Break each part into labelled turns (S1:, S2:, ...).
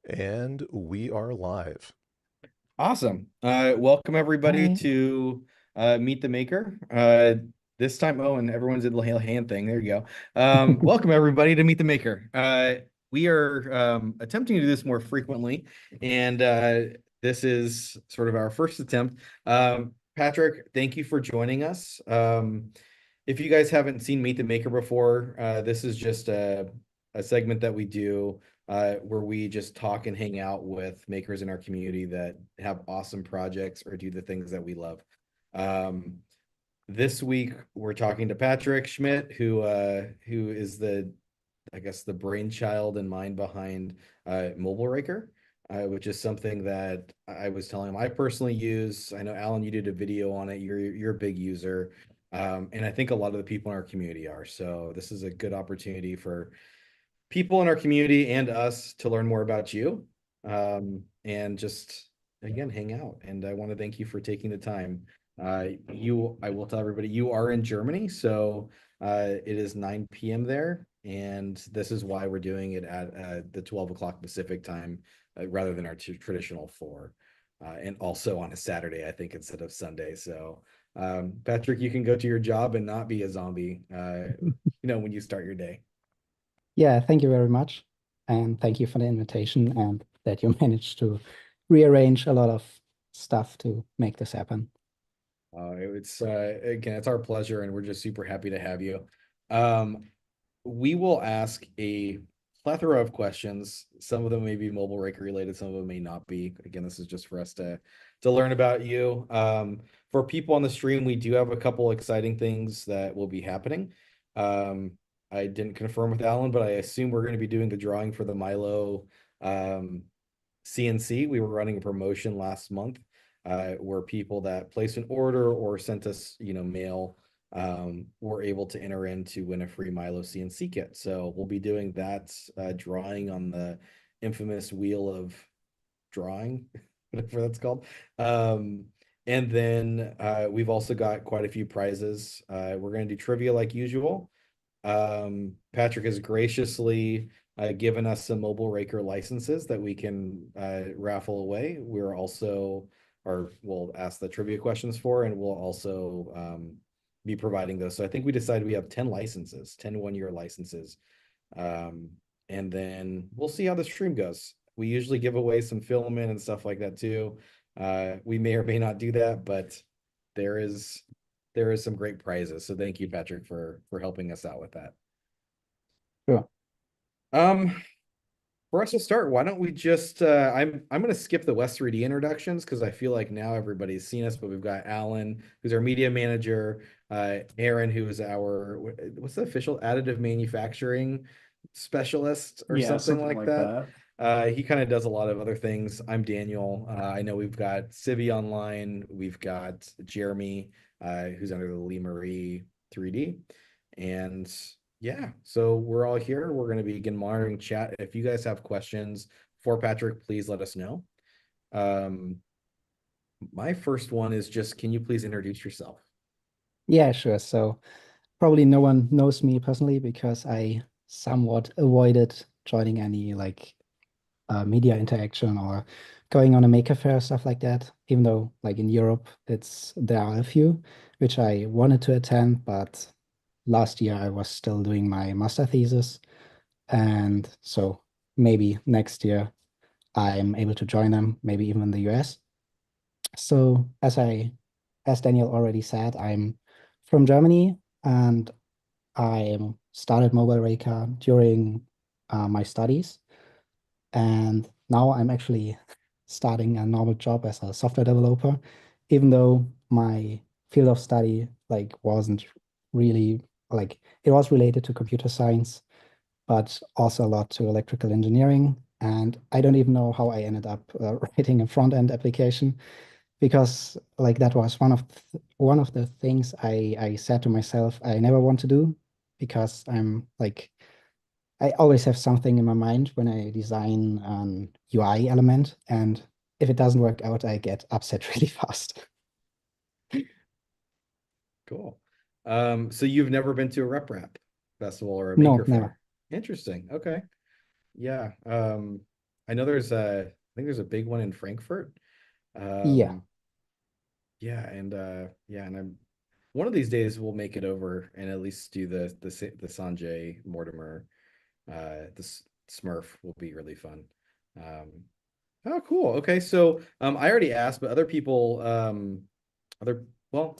S1: And we are live.
S2: Awesome. Welcome everybody
S3: Hi.
S2: to Meet the Maker. This time, oh, and everyone's did the little hand thing. There you go. Welcome everybody to Meet the Maker. We are attempting to do this more frequently, and this is sort of our first attempt. Patrick, thank you for joining us. If you guys haven't seen Meet the Maker before, this is just a segment that we do where we just talk and hang out with makers in our community that have awesome projects or do the things that we love. Um, this week we're talking to Patrick Schmidt, who is I guess the brainchild and mind behind Mobileraker, which is something that I was telling him I personally use. I know Alan, you did a video on it. You're a big user. And I think a lot of the people in our community are. So this is a good opportunity for people in our community and us to learn more about you, and just again hang out. And I want to thank you for taking the time. I will tell everybody you are in Germany, so it is 9 p.m. there, and this is why we're doing it at the 12 o'clock Pacific time rather than our traditional 4. And also on a Saturday, I think, instead of Sunday. So, Patrick, you can go to your job and not be a zombie, when you start your day.
S3: Yeah, thank you very much. And thank you for the invitation and that you managed to rearrange a lot of stuff to make this happen.
S2: It's again, it's our pleasure, and we're just super happy to have you. Um, we will ask a plethora of questions. Some of them may be Mobileraker related, some of them may not be. Again, this is just for us to learn about you. For people on the stream, we do have a couple exciting things that will be happening. I didn't confirm with Alan, but I assume we're going to be doing the drawing for the Milo CNC. We were running a promotion last month where people that placed an order or sent us, mail, were able to enter in to win a free Milo CNC kit. So we'll be doing that drawing on the infamous wheel of drawing, whatever that's called. And then we've also got quite a few prizes. We're going to do trivia like usual. Patrick has graciously given us some Mobileraker licenses that we can raffle away. We're also, or we'll ask the trivia questions for, and we'll also be providing those. So I think we decided we have 10 licenses, 10 one-year licenses. And then we'll see how the stream goes. We usually give away some filament and stuff like that too. We may or may not do that, but there is some great prizes. So thank you, Patrick, for helping us out with that.
S3: Sure.
S2: Um, for us to start, why don't we just I'm gonna skip the West 3D introductions because I feel like now everybody's seen us, but we've got Alan, who's our media manager, Aaron, who is our what's the official additive manufacturing specialist or
S4: Yeah,
S2: something
S4: something
S2: like
S4: like
S2: that.
S4: that.
S2: He kind of does a lot of other things. I'm Daniel. I know we've got Civi online. We've got Jeremy, who's under the Lee Marie 3D. And yeah, so we're all here. We're going to begin monitoring chat. If you guys have questions for Patrick, please let us know. Um, my first one is just, can you please introduce yourself?
S3: Yeah, sure. So probably no one knows me personally because I somewhat avoided joining any media interaction or going on a maker fair, stuff like that. Even though like in Europe, there are a few which I wanted to attend, but last year I was still doing my master thesis. And so maybe next year I'm able to join them, maybe even in the US. So as Daniel already said, I'm from Germany and I started Mobileraker during my studies. And now I'm actually starting a normal job as a software developer, even though my field of study wasn't really it was related to computer science, but also a lot to electrical engineering. And I don't even know how I ended up writing a front-end application because that was one of the things I said to myself I never want to do because I always have something in my mind when I design an UI element, and if it doesn't work out, I get upset really fast.
S2: Cool. So you've never been to a rep festival or a
S3: No,
S2: maker
S3: never.
S2: fair? Interesting. Okay. Yeah. I know there's I think there's a big one in Frankfurt.
S3: Yeah.
S2: Um, yeah, and I'm one of these days we'll make it over and at least do the Sanjay Mortimer Smurf will be really fun. Um, oh, cool. Okay, so I already asked, but other people other well,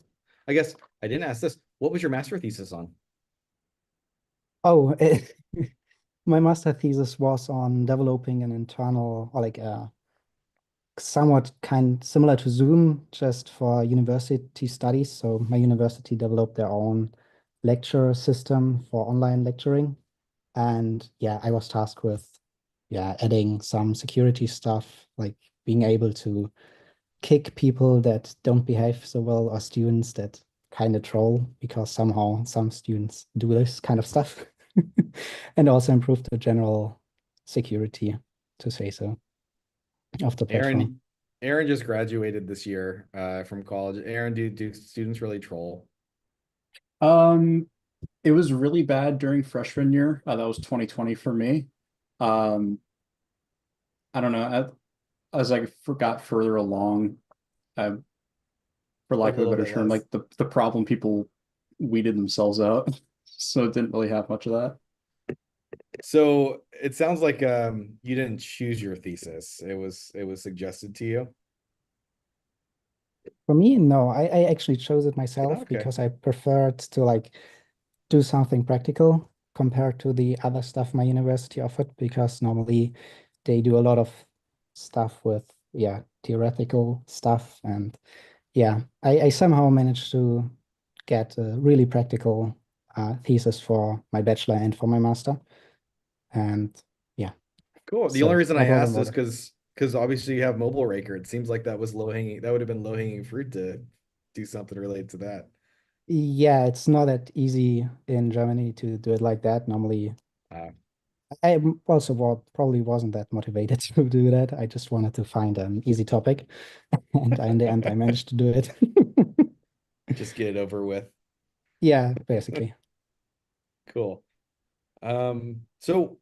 S2: I guess I didn't ask this. What was your master thesis on?
S3: Oh, my master thesis was on developing an internal, or like somewhat kind similar to Zoom, just for university studies. So my university developed their own lecture system for online lecturing. And yeah, I was tasked with adding some security stuff, like being able to kick people that don't behave so well or students that kind of troll because somehow some students do this kind of stuff. And also improve the general security, to say so, of the platform.
S2: Aaron just graduated this year from college. Aaron, do students really troll?
S4: Um, it was really bad during freshman year. That was 2020 for me. Um, I don't know. As I got further along, uh, for
S2: A
S4: lack of a
S2: little
S4: better
S2: bit
S4: term,
S2: less.
S4: like the problem people weeded themselves out. So it didn't really have much of that.
S2: So it sounds like you didn't choose your thesis. It was suggested to you.
S3: For me, no, I actually chose it myself
S2: Okay.
S3: because I preferred to like do something practical compared to the other stuff my university offered, because normally they do a lot of stuff with theoretical stuff. And I somehow managed to get a really practical thesis for my bachelor and for my master. And yeah,
S2: Cool. The only
S3: so
S2: reason I
S3: that was
S2: asked is
S3: about it.
S2: because obviously you have Mobileraker. It seems like that was low hanging. That would have been low hanging fruit to do something related to that.
S3: Yeah, it's not that easy in Germany to do it like that. Normally,
S2: Uh,
S3: I also probably wasn't that motivated to do that. I just wanted to find an easy topic, and in the end, I managed to do it.
S2: just get it over with.
S3: Yeah, basically.
S2: Cool. So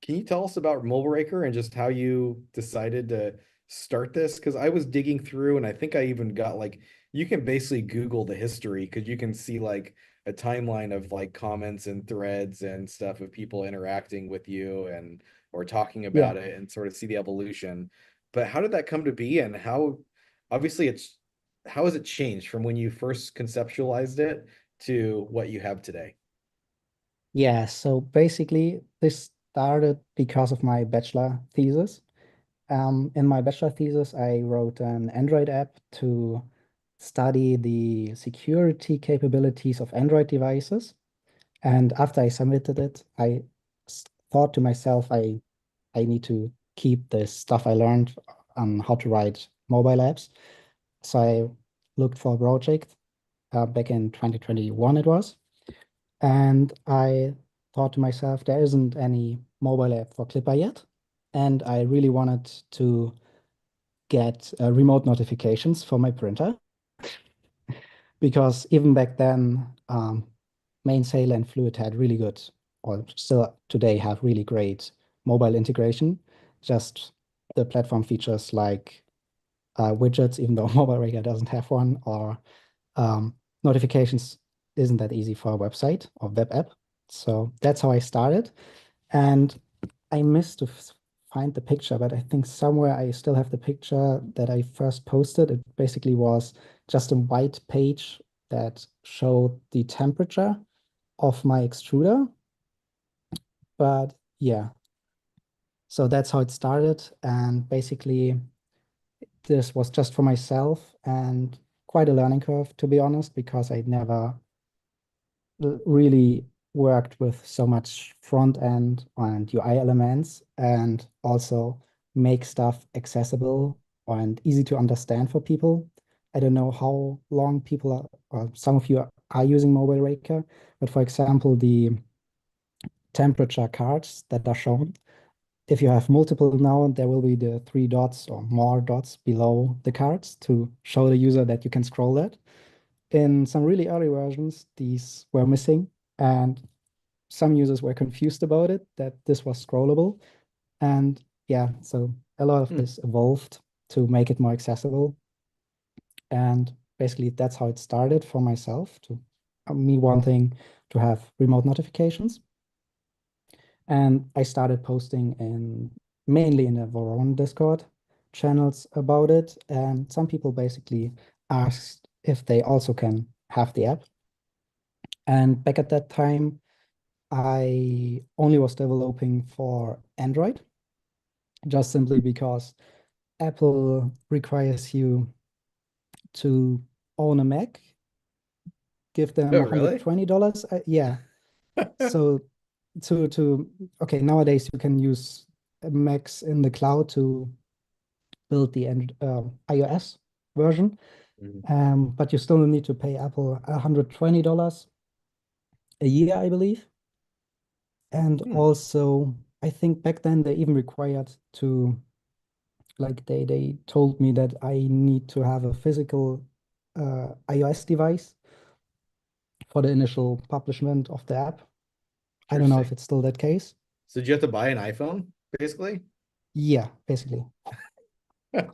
S2: can you tell us about Mobileraker and just how you decided to start this? Because I was digging through and I think I even got like you can basically Google the history because you can see like a timeline of like comments and threads and stuff of people interacting with you and or talking
S3: Yeah.
S2: about it and sort of see the evolution. But how did that come to be and how obviously it's how has it changed from when you first conceptualized it to what you have today?
S3: Yeah, so basically, this started because of my bachelor thesis. In my bachelor thesis, I wrote an Android app to study the security capabilities of Android devices. And after I submitted it, thought to myself, I need to keep the stuff I learned on how to write mobile apps. So I looked for a project back in 2021 it was. And I thought to myself, there isn't any mobile app for Clipper yet. And I really wanted to get remote notifications for my printer, because even back then, Mainsail and Fluid had really good, or still today have really great mobile integration. Just the platform features like widgets, even though Mobileraker doesn't have one, or notifications isn't that easy for a website or web app. So that's how I started. And I missed to find the picture, but I think somewhere I still have the picture that I first posted. It basically was just a white page that showed the temperature of my extruder. But yeah, so that's how it started. And basically, this was just for myself and quite a learning curve, to be honest, because I'd never really worked with so much front end and UI elements, and also make stuff accessible and easy to understand for people. I don't know how long people are, or some of you are using Mobileraker, but for example, the temperature cards that are shown, if you have multiple now, there will be the three dots or more dots below the cards to show the user that you can scroll that. In some really early versions, these were missing, and some users were confused about it, that this was scrollable. And yeah, so a lot of
S2: Hmm.
S3: this evolved to make it more accessible. And basically, that's how it started for myself to me wanting to have remote notifications. And I started posting in mainly in the Voron Discord channels about it. And some people basically asked if they also can have the app. And back at that time, I only was developing for Android, just simply because Apple requires you to own a Mac, give them
S2: Oh, really?
S3: $120. Yeah. So to okay, nowadays you can use Macs in the cloud to build the iOS version,
S2: Mhm.
S3: but you still need to pay Apple $120 a year, I believe. And
S2: Hmm.
S3: also, I think back then they even required to like they told me that I need to have a physical iOS device for the initial publishment of the app. I don't know if
S2: Interesting.
S3: it's still that case.
S2: So did you have to buy an iPhone, basically?
S3: Yeah, basically. And a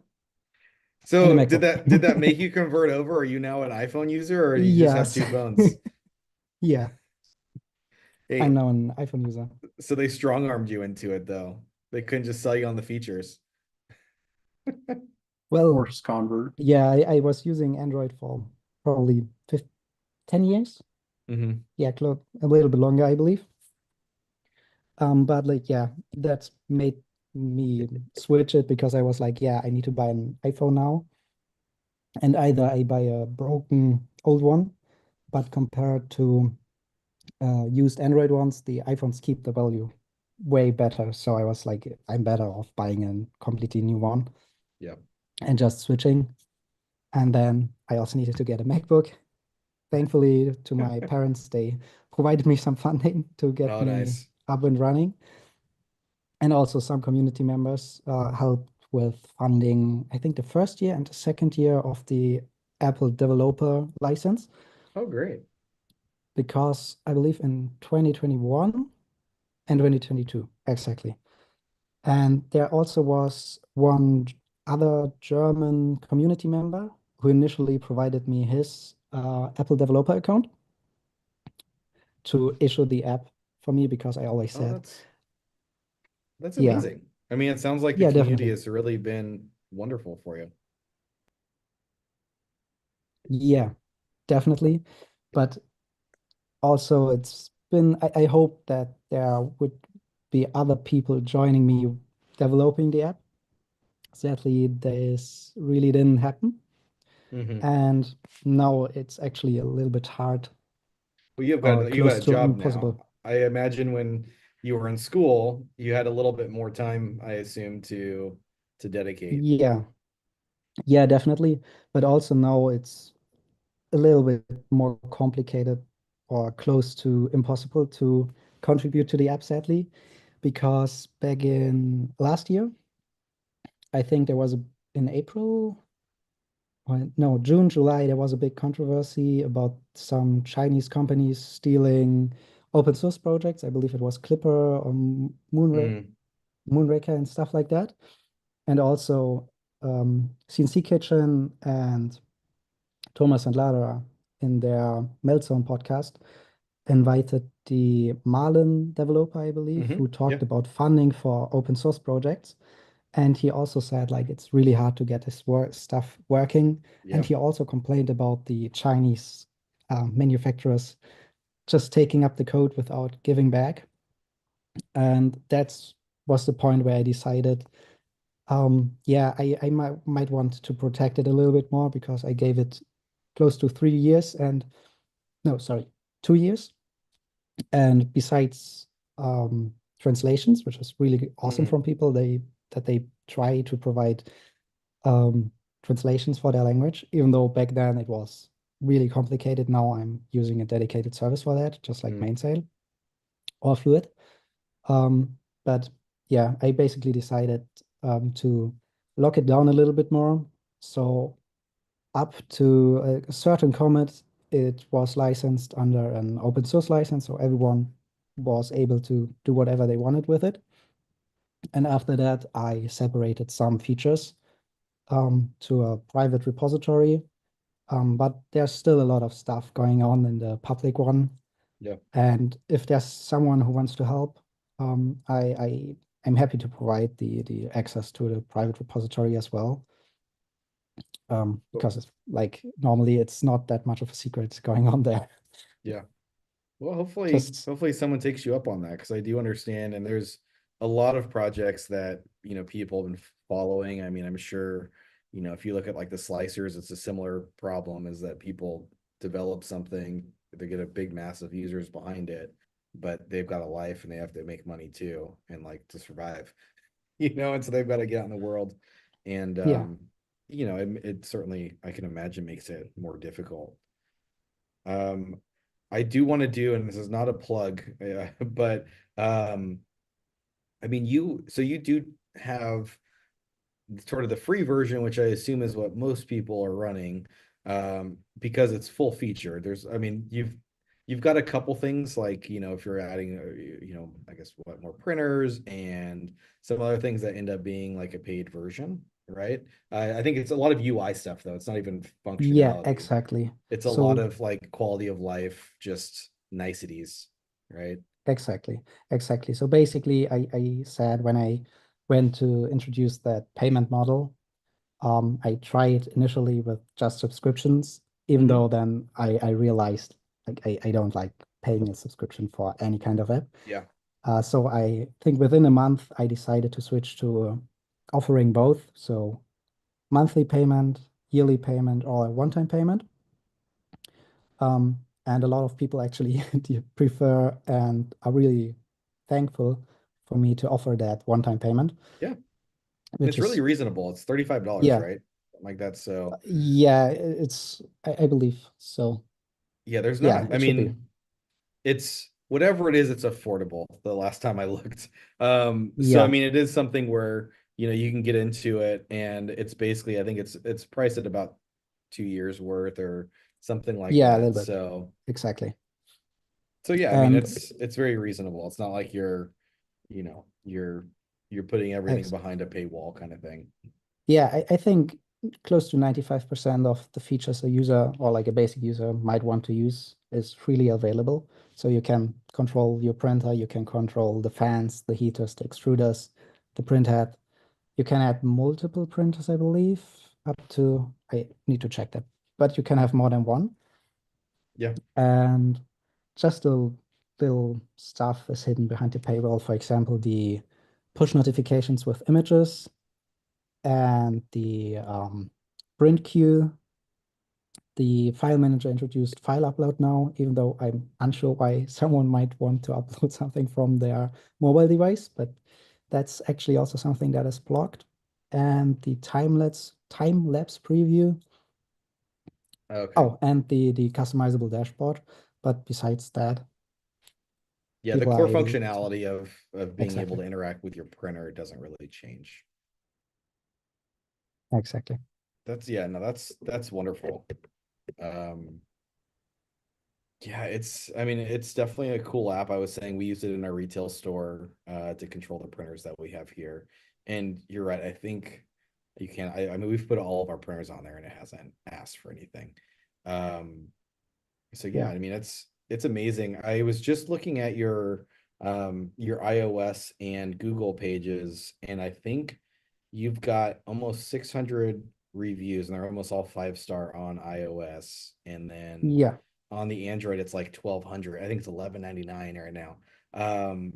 S2: So did
S3: MacBook.
S2: that make you convert over? Are you now an iPhone user, or do you just have
S3: Yes.
S2: two phones?
S3: Yeah, I'm
S2: Hey,
S3: now an iPhone user.
S2: so they strong-armed you into it, though. They couldn't just sell you on the features.
S3: Well,
S4: Force convert.
S3: yeah, I was using Android for probably 10 years.
S2: Hmm.
S3: Yeah, a little bit longer, I believe. But like, yeah, that made me switch it because I was like, yeah, I need to buy an iPhone now. And either I buy a broken old one, but compared to used Android ones, the iPhones keep the value way better. So I was like, I'm better off buying a completely new one
S2: Yeah.
S3: and just switching. And then I also needed to get a MacBook. Thankfully, to my parents, they provided me some funding to get
S2: Oh,
S3: me
S2: nice.
S3: up and running. And also some community members helped with funding, I think the first year and the second year of the Apple developer license,
S2: Oh, great.
S3: because I believe in 2021 and 2022, exactly. And there also was one other German community member who initially provided me his Apple developer account to issue the app for me because I always
S2: Oh,
S3: said,
S2: that's
S3: yeah,
S2: amazing. I mean, it sounds like the
S3: yeah,
S2: community
S3: definitely.
S2: has really been wonderful for you.
S3: Yeah, definitely. But also, it's been, I hope that there would be other people joining me developing the app. Sadly, this really didn't happen.
S2: Hmm.
S3: And now it's actually a little bit hard
S2: Well,
S3: or
S2: you got
S3: close
S2: a
S3: to
S2: job now.
S3: impossible.
S2: I imagine when you were in school, you had a little bit more time, I assume, to dedicate.
S3: Yeah, yeah, definitely. But also now it's a little bit more complicated or close to impossible to contribute to the app, sadly, because back in last year, I think there was in April, or no, June, July, there was a big controversy about some Chinese companies stealing open source projects. I believe it was Clipper or
S2: Mm,
S3: Moonraker and stuff like that. And also CNC Kitchen and Thomas and Lara in their Meltzone podcast invited the Marlin developer, I believe,
S2: hmm.
S3: who
S2: Yeah.
S3: talked about funding for open source projects. And he also said like it's really hard to get his stuff working. And
S2: Yeah.
S3: he also complained about the Chinese manufacturers just taking up the code without giving back. And that's was the point where I decided, yeah, I might want to protect it a little bit more because I gave it close to 3 years and no, sorry, 2 years. And besides translations, which was really awesome
S2: Hmm.
S3: from people, they try to provide um, translations for their language, even though back then it was really complicated. Now I'm using a dedicated service for that, just like
S2: Mm.
S3: Mainsail or Fluid. Um, but yeah, I basically decided to lock it down a little bit more. So up to a certain commit, it was licensed under an open source license, so everyone was able to do whatever they wanted with it. And after that, I separated some features to a private repository. But there's still a lot of stuff going on in the public one.
S2: Yeah.
S3: And if there's someone who wants to help, I'm happy to provide the access to the private repository as well. Because it's like normally it's not that much of a secret going on there.
S2: Yeah. Well, hopefully,
S3: Just
S2: hopefully someone takes you up on that, because I do understand, and there's a lot of projects that, people have been following. I mean, I'm sure, if you look at like the slicers, it's a similar problem, is that people develop something, they get a big mass of users behind it, but they've got a life and they have to make money too, and like to survive, and so they've got to get out in the world. And
S3: yeah,
S2: it certainly, I can imagine, makes it more difficult. Um, I do want to do, and this is not a plug, but I mean, you do have sort of the free version, which I assume is what most people are running, because it's full feature. I mean, you've got a couple things like, if you're adding, I guess what more printers and some other things that end up being like a paid version, right? I think it's a lot of UI stuff though. It's not even
S3: yeah,
S2: functionality.
S3: exactly.
S2: It's a lot
S3: So
S2: of like quality of life, just niceties, right?
S3: exactly. So basically, I said when I went to introduce that payment model, I tried initially with just subscriptions, even
S2: Mhm.
S3: though then I realized like I don't like paying a subscription for any kind of app.
S2: Yeah.
S3: So I think within a month, I decided to switch to offering both. So monthly payment, yearly payment, or a one-time payment. And a lot of people actually prefer and are really thankful for me to offer that one-time payment,
S2: Yeah. And
S3: which
S2: it's really
S3: is,
S2: reasonable. It's $35,
S3: yeah,
S2: right? Like that. So
S3: yeah, it's, I believe so.
S2: yeah, there's
S3: Yeah,
S2: not, I
S3: it should be.
S2: mean, it's whatever it is, it's affordable the last time I looked. So I
S3: Yeah,
S2: mean, it is something where, you can get into it, and it's basically, I think it's priced at about 2 years worth or something like
S3: yeah, a
S2: that.
S3: little bit.
S2: So
S3: Exactly.
S2: yeah, I mean,
S3: And
S2: it's very reasonable. It's not like you know, you're you're putting everything
S3: ex
S2: behind a paywall kind of thing.
S3: yeah, I think close to 95% of the features a user or like a basic user might want to use is freely available. So you can control your printer, you can control the fans, the heaters, the extruders, the print head. You can add multiple printers, I believe, up to, I need to check that, but you can have more than one.
S2: Yeah.
S3: And just a little stuff is hidden behind the paywall. For example, the push notifications with images and the print queue. The file manager introduced file upload now, even though I'm unsure why someone might want to upload something from their mobile device, but that's actually also something that is blocked. And the time lapse preview.
S2: Okay.
S3: Oh, and the customizable dashboard. But besides that,
S2: Yeah, the
S3: people
S2: core
S3: are able to
S2: functionality of being able
S3: exactly,
S2: to interact with your printer doesn't really change.
S3: exactly.
S2: That's yeah, no, that's wonderful. Um, yeah, I mean, it's definitely a cool app. I was saying we use it in our retail store to control the printers that we have here. And you're right, I think you can. I mean, we've put all of our printers on there and it hasn't asked for anything. Um, so yeah,
S3: Yeah.
S2: I mean, it's amazing. I was just looking at your iOS and Google pages, and I think you've got almost 600 reviews, and they're almost all 5-star on iOS, and then
S3: Yeah.
S2: on the Android it's like 1,200. I think it's 11.99 right now. Um,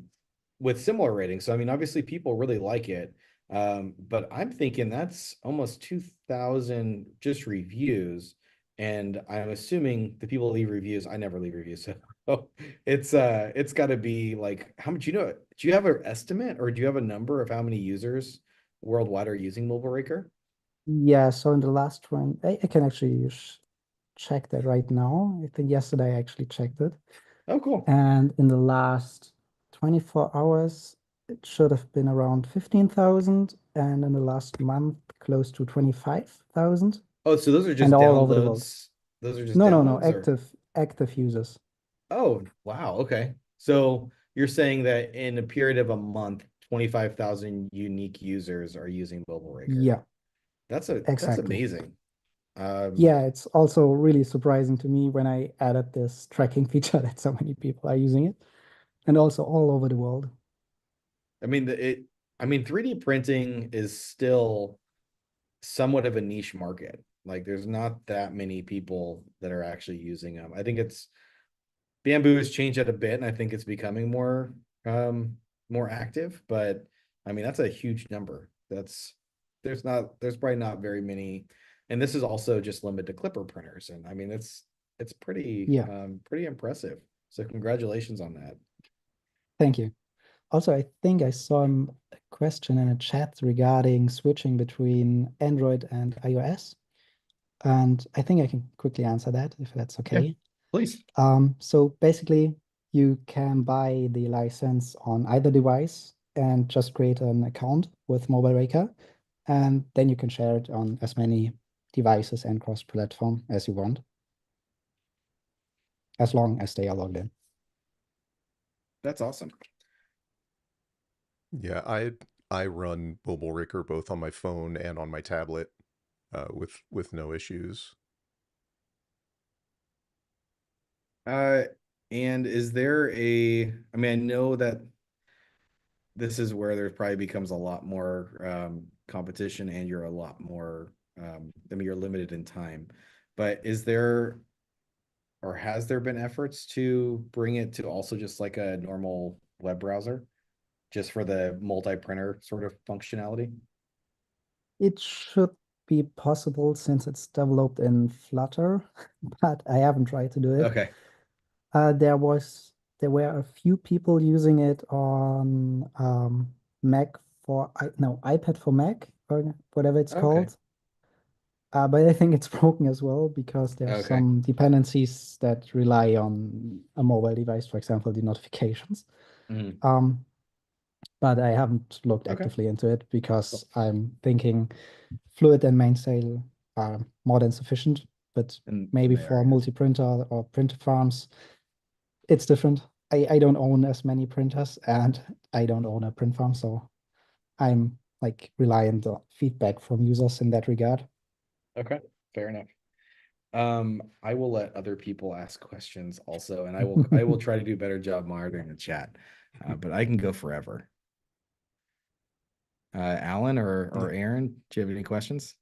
S2: with similar ratings. So I mean, obviously people really like it. But I'm thinking that's almost 2,000 just reviews. And I'm assuming the people leave reviews. I never leave reviews. So it's got to be like, how much, do you have an estimate, or do you have a number of how many users worldwide are using Mobileraker?
S3: Yeah. So in the last one, I can actually check that right now. I think yesterday I actually checked it.
S2: Oh, cool.
S3: And in the last 24 hours, it should have been around 15,000. And in the last month, close to 25,000.
S2: Oh, so those are
S3: And
S2: just
S3: all over the world.
S2: downloads. Those are just
S3: No, no, no.
S2: downloads, or?
S3: Active users.
S2: Oh, wow. Okay. So you're saying that in a period of a month, 25,000 unique users are using Mobileraker.
S3: Yeah,
S2: That's
S3: exactly.
S2: amazing.
S3: Yeah, it's also really surprising to me when I added this tracking feature that so many people are using it, and also all over the world.
S2: I mean, 3D printing is still somewhat of a niche market. Like, there's not that many people that are actually using them. I think it's Bamboo has changed it a bit, and I think it's becoming more active. But I mean, that's a huge number. There's probably not very many, and this is also just limited to clipper printers. And I mean, it's pretty
S3: Yeah,
S2: pretty impressive. So congratulations on that.
S3: thank you. Also, I think I saw a question in a chat regarding switching between Android and iOS, and I think I can quickly answer that if that's
S2: Yeah,
S3: okay.
S2: please.
S3: So basically, you can buy the license on either device and just create an account with Mobileraker, and then you can share it on as many devices and cross-platform as you want, as long as they are logged in.
S2: That's awesome.
S1: Yeah, I run Mobileraker both on my phone and on my tablet with no issues.
S2: And is there I mean, I know that this is where there probably becomes a lot more competition, and you're a lot more I mean, you're limited in time. But is there, or has there been efforts to bring it to also just like a normal web browser, just for the multi-printer sort of functionality?
S3: It should be possible since it's developed in Flutter, but I haven't tried to do it.
S2: Okay.
S3: There were a few people using it on Mac no, iPad for Mac or whatever it's
S2: Okay.
S3: called. But I think it's broken as well because there's
S2: Okay.
S3: some dependencies that rely on a mobile device, for example, the notifications.
S2: Mhm.
S3: But I haven't looked
S2: Okay.
S3: actively into it because I'm thinking Fluid and Mainsail are more than sufficient, but
S2: And
S3: maybe
S2: they are,
S3: for
S2: yeah.
S3: multi-printer or printer farms, it's different. I don't own as many printers and I don't own a print farm, so I'm like reliant on feedback from users in that regard.
S2: Okay, fair enough. I will let other people ask questions also, and I will try to do a better job monitoring the chat. But I can go forever. Alan or Aaron, do you have any questions?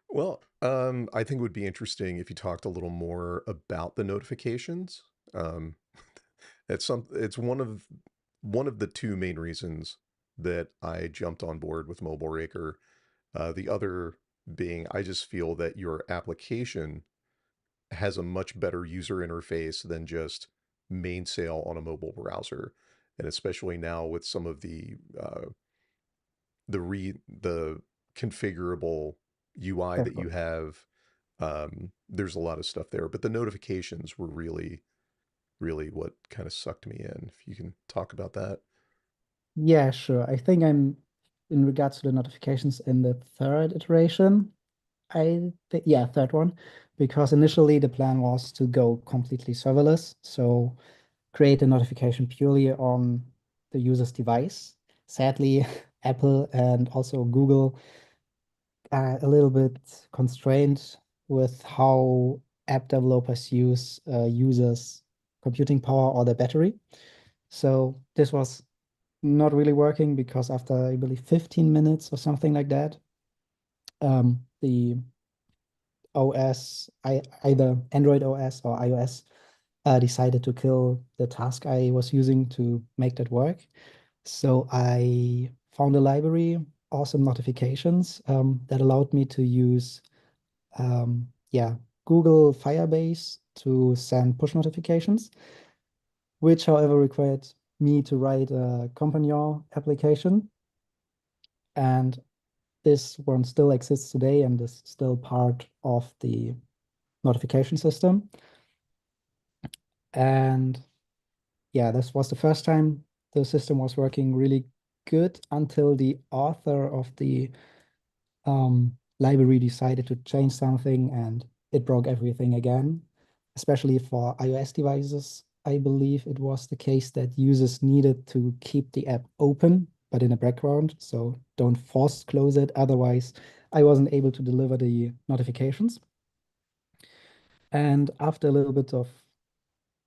S1: Well, I think it would be interesting if you talked a little more about the notifications. Um, it's one of the two main reasons that I jumped on board with Mobileraker. The other being I just feel that your application has a much better user interface than just mainsail on a mobile browser. And especially now with some of the configurable UI that you
S3: Definitely.
S1: have, there's a lot of stuff there. But the notifications were really what kind of sucked me in. If you can talk about that.
S3: Yeah, sure. I think I'm in regards to the notifications in the third iteration. I think, yeah, third one, because initially the plan was to go completely serverless. So create a notification purely on the user's device. Sadly, Apple and also Google are a little bit constrained with how app developers use users' computing power or their battery. So this was not really working because after, I believe, 15 minutes or something like that, the either Android OS or iOS, decided to kill the task I was using to make that work. So I found a library, awesome notifications, that allowed me to use, yeah, Google Firebase to send push notifications, which, however, required me to write a Compagnon application. And this one still exists today and is still part of the notification system. And yeah, this was the first time the system was working really good until the author of the library decided to change something and it broke everything again, especially for iOS devices. I believe it was the case that users needed to keep the app open, but in the background. So don't force close it. Otherwise, I wasn't able to deliver the notifications. And after a little bit of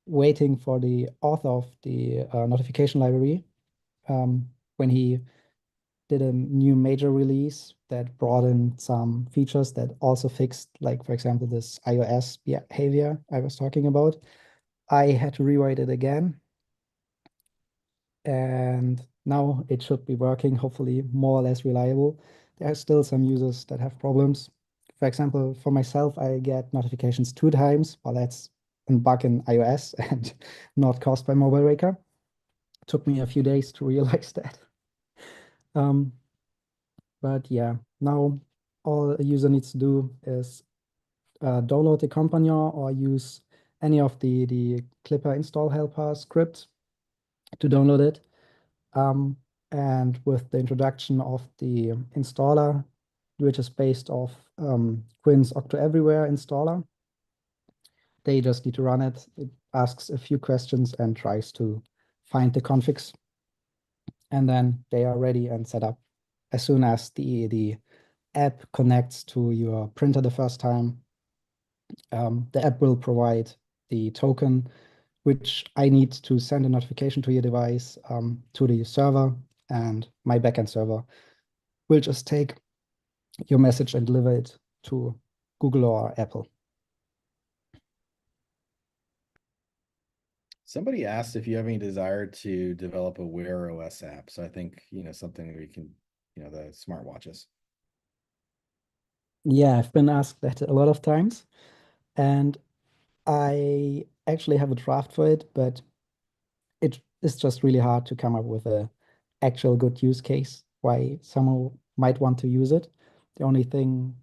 S3: waiting for the author of the notification library, when he did a new major release that brought in some features that also fixed, like, for example, this iOS behavior I was talking about, I had to rewrite it again. And now it should be working, hopefully more or less reliable. There are still some users that have problems. For example, for myself, I get notifications 2 times, but that's a bug in iOS and not caused by Mobileraker. Took me a few days to realize that. Um, but yeah, now all a user needs to do is download the Companion or use any of the Clipper install helper script to download it. And with the introduction of the installer, which is based off Quinn's Octo Everywhere installer, they just need to run it. It asks a few questions and tries to find the configs, and then they are ready and set up. As soon as the app connects to your printer the first time, the app will provide the token, which I need to send a notification to your device, to the server, and my backend server will just take your message and deliver it to Google or Apple.
S2: Somebody asked if you have any desire to develop a Wear OS app. So I think, something where you can, the smartwatches.
S3: Yeah, I've been asked that a lot of times, and I actually have a draft for it, but it is just really hard to come up with a actual good use case why someone might want to use it. The only thing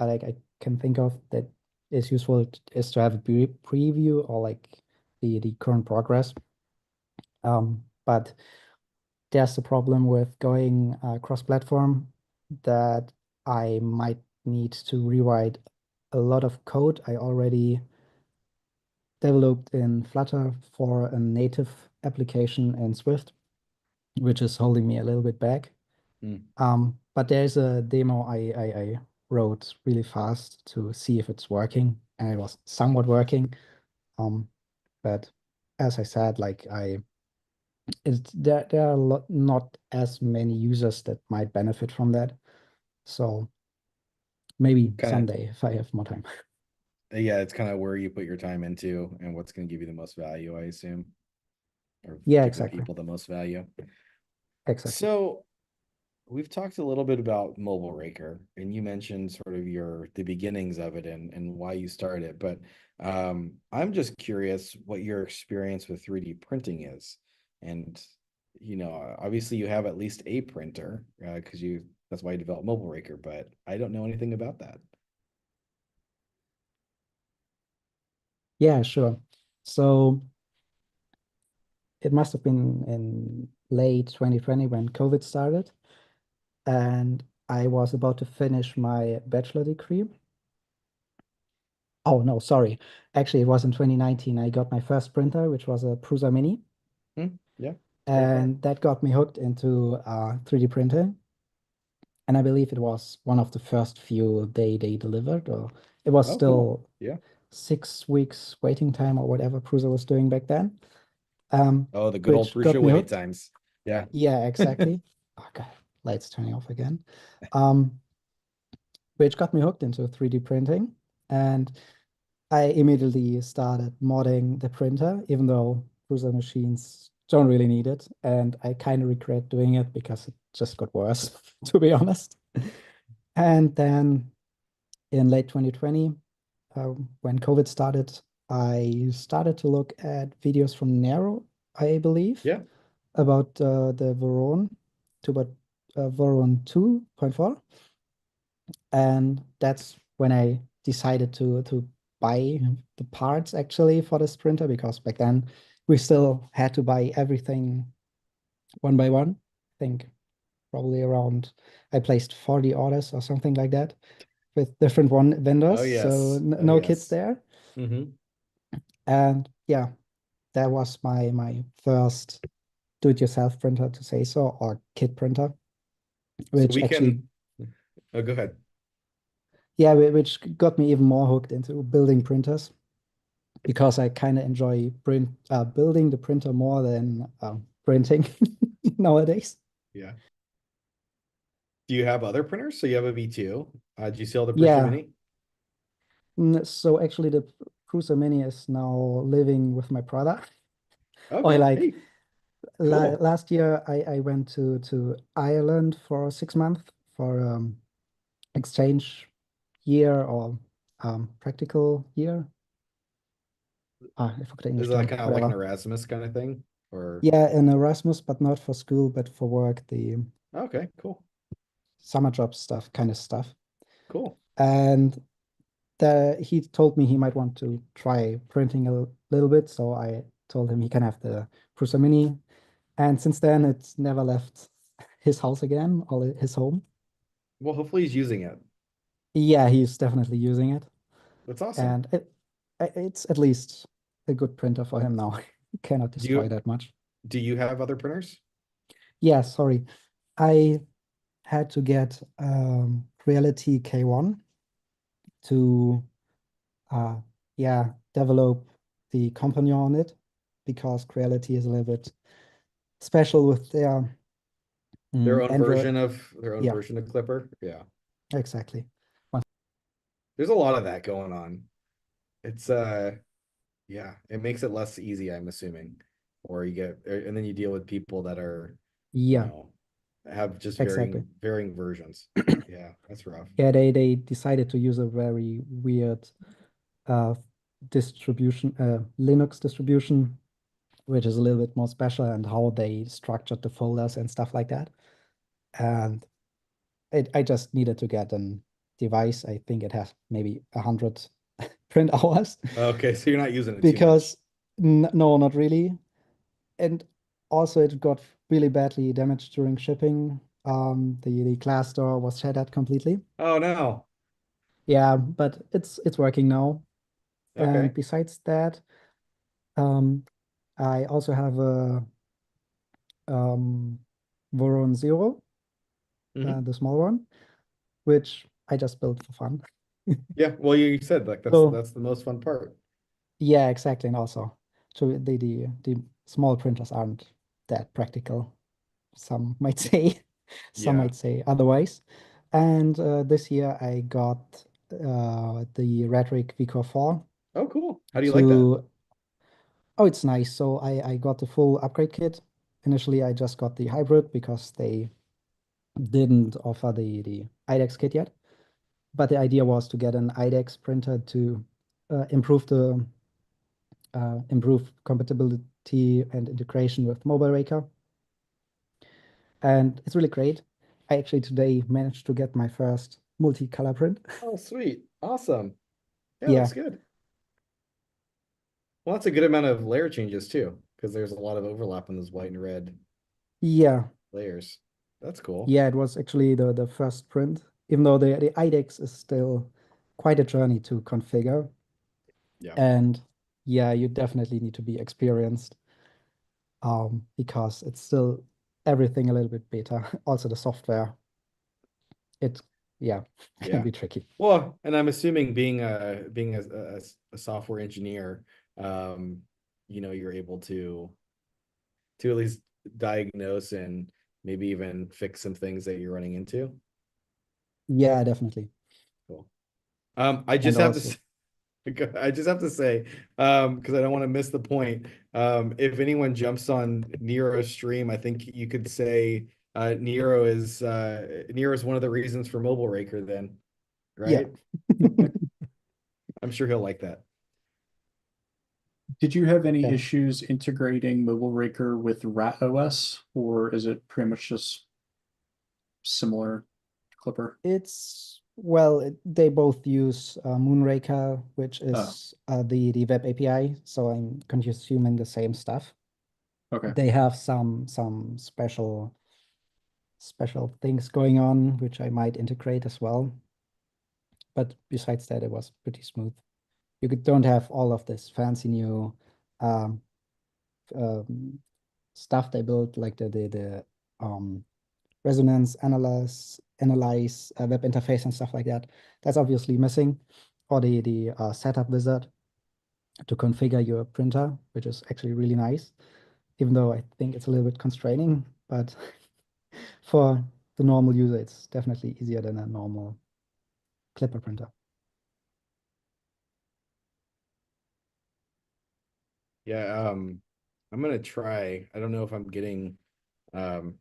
S3: I can think of that is useful is to have a preview or like the current progress. But there's the problem with going cross-platform that I might need to rewrite a lot of code I already developed in Flutter for a native application in Swift, which is holding me a little bit back. But there's a demo I wrote really fast to see if it's working, and it was somewhat working. But as I said, like there are not as many users that might benefit from that. So maybe someday if I have more time.
S2: Yeah, it's kind of where you put your time into and what's going to give you the most value, I assume, or
S3: Yeah,
S2: give
S3: exactly.
S2: the people the most value.
S3: Exactly.
S2: So we've talked a little bit about Mobileraker, and you mentioned sort of the beginnings of it and why you started. But I'm just curious what your experience with 3D printing is. And obviously you have at least a printer because that's why you developed Mobileraker, but I don't know anything about that.
S3: Yeah, sure. So it must have been in late 2020 when COVID started, and I was about to finish my bachelor degree. Oh, no, sorry. Actually, it was in 2019. I got my first printer, which was a Prusa Mini.
S2: Yeah.
S3: And that got me hooked into 3D printing. And I believe it was one of the first few they delivered, or it was
S2: Oh,
S3: still
S2: cool. Yeah.
S3: 6 weeks waiting time or whatever Prusa was doing back then.
S2: Oh, the good old
S3: Which got
S2: Prusa
S3: me
S2: wait
S3: hooked.
S2: times. Yeah.
S3: Yeah, exactly. Oh God, lights turning off again. Um, which got me hooked into 3D printing. And I immediately started modding the printer, even though Prusa machines don't really need it. And I kind of regret doing it because it just got worse, to be honest. And then in late 2020, when COVID started, I started to look at videos from Nero, I believe,
S2: Yeah.
S3: about the Voron 2.4. And that's when I decided to buy the parts actually for this printer, because back then we still had to buy everything one by one. I think probably around, I placed 40 orders or something like that with different vendors.
S2: Oh, yes.
S3: So
S2: Oh,
S3: no kids
S2: yes.
S3: there.
S2: Mm-hmm.
S3: And yeah, that was my first do-it-yourself printer, to say so, or kit printer,
S2: So
S3: which
S2: we
S3: actually,
S2: can, oh, go ahead.
S3: yeah, which got me even more hooked into building printers because I kind of enjoy building the printer more than printing nowadays.
S2: Yeah. Do you have other printers? So you have a V2. Do you sell the Prusa
S3: Yeah,
S2: Mini?
S3: so actually the Prusa Mini is now living with my brother. Or
S2: Okay.
S3: like
S2: Hey, cool.
S3: last year, I went to Ireland for 6 months for exchange year or practical year. I forgot the
S2: Is
S3: English
S2: it like
S3: term,
S2: kind of like an
S3: whatever.
S2: Erasmus kind of thing? Or
S3: Yeah, an Erasmus, but not for school, but for work, the
S2: okay, cool.
S3: summer job stuff, kind of stuff.
S2: Cool.
S3: And he told me he might want to try printing a little bit, so I told him he can have the Prusa Mini. And since then, it's never left his house again, or his home.
S2: Well, hopefully he's using it.
S3: Yeah, he's definitely using it,
S2: That's awesome.
S3: and it's at least a good printer for him now. He cannot
S2: Do
S3: destroy
S2: you
S3: that much.
S2: do you have other printers?
S3: Yeah, sorry. I had to get Reality K1 to uh yeah, develop the companion on it because Creality is a little bit special with their
S2: Their own
S3: Android.
S2: version of
S3: Yeah,
S2: Clipper? Yeah.
S3: exactly.
S2: There's a lot of that going on. It's yeah, it makes it less easy, I'm assuming. Or you get and then you deal with people that are, you
S3: Yeah,
S2: know, have just
S3: exactly.
S2: varying versions. Yeah, that's rough.
S3: Yeah, they decided to use a very weird uh, distribution, Linux distribution, which is a little bit more special, and how they structured the folders and stuff like that. And I just needed to get a device. I think it has maybe 100 print hours
S2: Okay, so you're not using it too much.
S3: because no, not really. And also it got really badly damaged during shipping. The glass door was shattered completely.
S2: Oh no.
S3: Yeah, but it's working now. And
S2: Okay.
S3: besides that, um, I also have a um, Voron Zero,
S2: Hmm.
S3: the small one, which I just built for fun.
S2: Yeah, well, you said like
S3: So
S2: that's the most fun part.
S3: yeah, exactly. And also, so the small printers aren't that practical. Some might say, some
S2: Yeah.
S3: might say otherwise. And this year I got the Rhetoric VCore 4
S2: Oh, cool. How do you like that?
S3: to, oh, it's nice. So I got the full upgrade kit. Initially, I just got the hybrid because they didn't offer the IDEX kit yet. But the idea was to get an IDEX printer to improve compatibility and integration with Mobileraker. And it's really great. I actually today managed to get my first multicolor print.
S2: Oh, sweet. Awesome. Yeah,
S3: Yeah,
S2: that's good. Well, that's a good amount of layer changes too, because there's a lot of overlap in those white and red
S3: yeah,
S2: layers. That's cool.
S3: yeah. It was actually the first print, even though the IDEX is still quite a journey to configure.
S2: Yeah.
S3: And yeah, you definitely need to be experienced because it's still everything a little bit beta. Also, the software, it yeah, can
S2: Yeah.
S3: be tricky.
S2: Well, and I'm assuming being a software engineer, um, you're able to at least diagnose and maybe even fix some things that you're running into.
S3: Yeah, definitely.
S2: Cool. I
S3: And
S2: just have to
S3: also,
S2: I just have to say, because I don't want to miss the point. If anyone jumps on Nero's stream, I think you could say Nero is one of the reasons for Mobileraker then,
S3: yeah.
S2: right? I'm sure he'll like that.
S4: Did you have any
S3: Yeah.
S4: issues integrating Mobileraker with Rat OS, or is it pretty much just similar to Clipper?
S3: It's well, they both use Moonraker, which
S4: Oh,
S3: is the web API, so I'm consuming the same stuff.
S4: okay.
S3: They have some special things going on, which I might integrate as well. But besides that, it was pretty smooth. Don't have all of this fancy new um, stuff they built, like the resonance analyze web interface and stuff like that. That's obviously missing, or the setup wizard to configure your printer, which is actually really nice, even though I think it's a little bit constraining, but for the normal user, it's definitely easier than a normal clipper printer.
S2: Yeah, I'm gonna try. I don't know if I'm getting the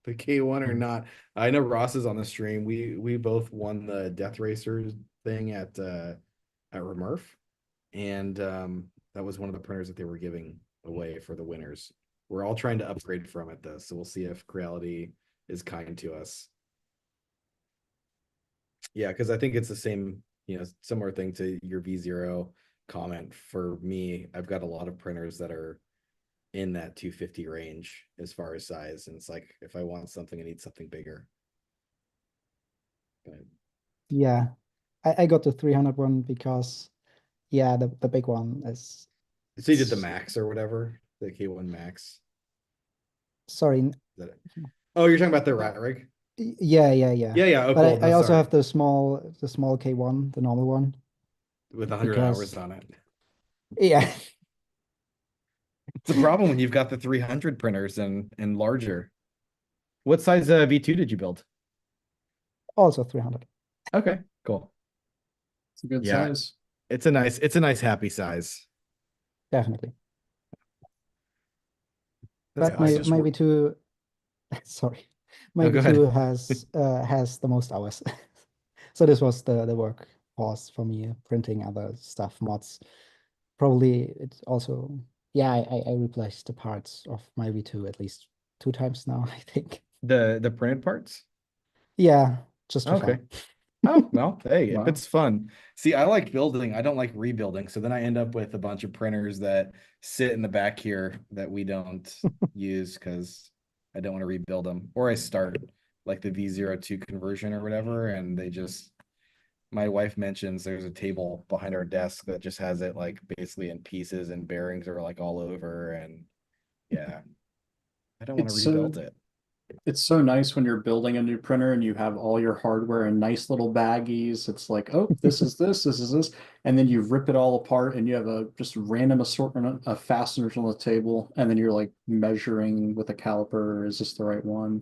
S2: the K1 or not. I know Ross is on the stream. We both won the Death Racers thing at Remurf, and that was one of the printers that they were giving away for the winners. We're all trying to upgrade from it though, so we'll see if Creality is kind to us. Yeah, because I think it's the same, similar thing to your V0 comment. For me, I've got a lot of printers that are in that 250 range as far as size. And it's like, if I want something, I need something bigger. But
S3: Yeah, I got the 300 one because, yeah, the big one is.
S2: so you did the Max or whatever, the K1 Max.
S3: Sorry.
S2: Is that it? Oh, you're talking about the rat rig?
S3: Yeah.
S2: Yeah. Oh,
S3: But
S2: cool.
S3: I
S2: No,
S3: also
S2: sorry.
S3: have the small K1, the normal one.
S2: With 100 hours on it.
S3: Yeah.
S2: It's a problem when you've got the 300 printers and larger. What size V2 did you build?
S3: Also 300.
S2: Okay, cool.
S4: It's a good
S2: Yeah.
S4: size.
S2: It's a nice happy size.
S3: Definitely.
S2: That's
S3: But
S1: Yeah,
S3: my V2, sorry, my
S2: No, go
S3: V2
S2: ahead.
S3: has the most hours. So this was the workhorse for me, printing other stuff, mods. Probably it's also, yeah, I replaced the parts of my V2 at least 2 times now, I think.
S2: The printed parts?
S3: Yeah, just for
S2: Okay.
S3: fun.
S2: Oh, well, hey, if
S4: Wow.
S2: it's fun. See, I like building. I don't like rebuilding. So then I end up with a bunch of printers that sit in the back here that we don't use because I don't want to rebuild them. Or I start like the V02 conversion or whatever, and my wife mentions there's a table behind our desk that just has it like basically in pieces and bearings are like all over. And yeah, I don't want to
S4: It's so
S2: rebuild it.
S4: it's so nice when you're building a new printer and you have all your hardware in nice little baggies. It's like, oh, this is this, and then you rip it all apart and you have a just random assortment of fasteners on the table, and then you're like measuring with a caliper, is this the right one?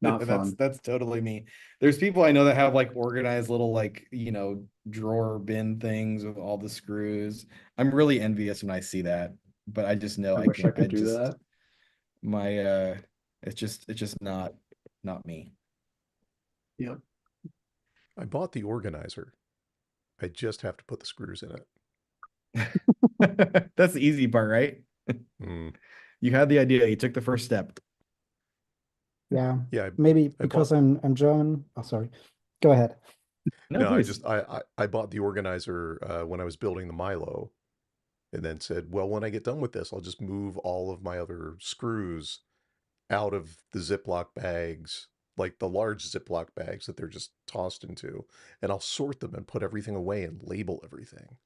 S4: Not
S2: That's
S4: fun.
S2: totally me. There's people I know that have like organized little like, drawer bin things with all the screws. I'm really envious when I see that, but I just know
S4: I
S2: I
S4: wish I
S2: can't. I
S4: could do
S2: just
S4: that.
S2: my it's just not me.
S4: Yep.
S1: I bought the organizer. I just have to put the screws in it.
S2: That's the easy part, right?
S1: Mm.
S2: You had the idea, you took the first step.
S3: Yeah,
S1: Yeah,
S3: maybe
S1: I
S3: because
S1: bought.
S3: I'm German. Oh, sorry. Go ahead.
S2: No,
S1: No, I
S2: please.
S1: just I bought the organizer when I was building the Milo, and then said, well, when I get done with this, I'll just move all of my other screws out of the Ziploc bags, like the large Ziploc bags that they're just tossed into, and I'll sort them and put everything away and label everything.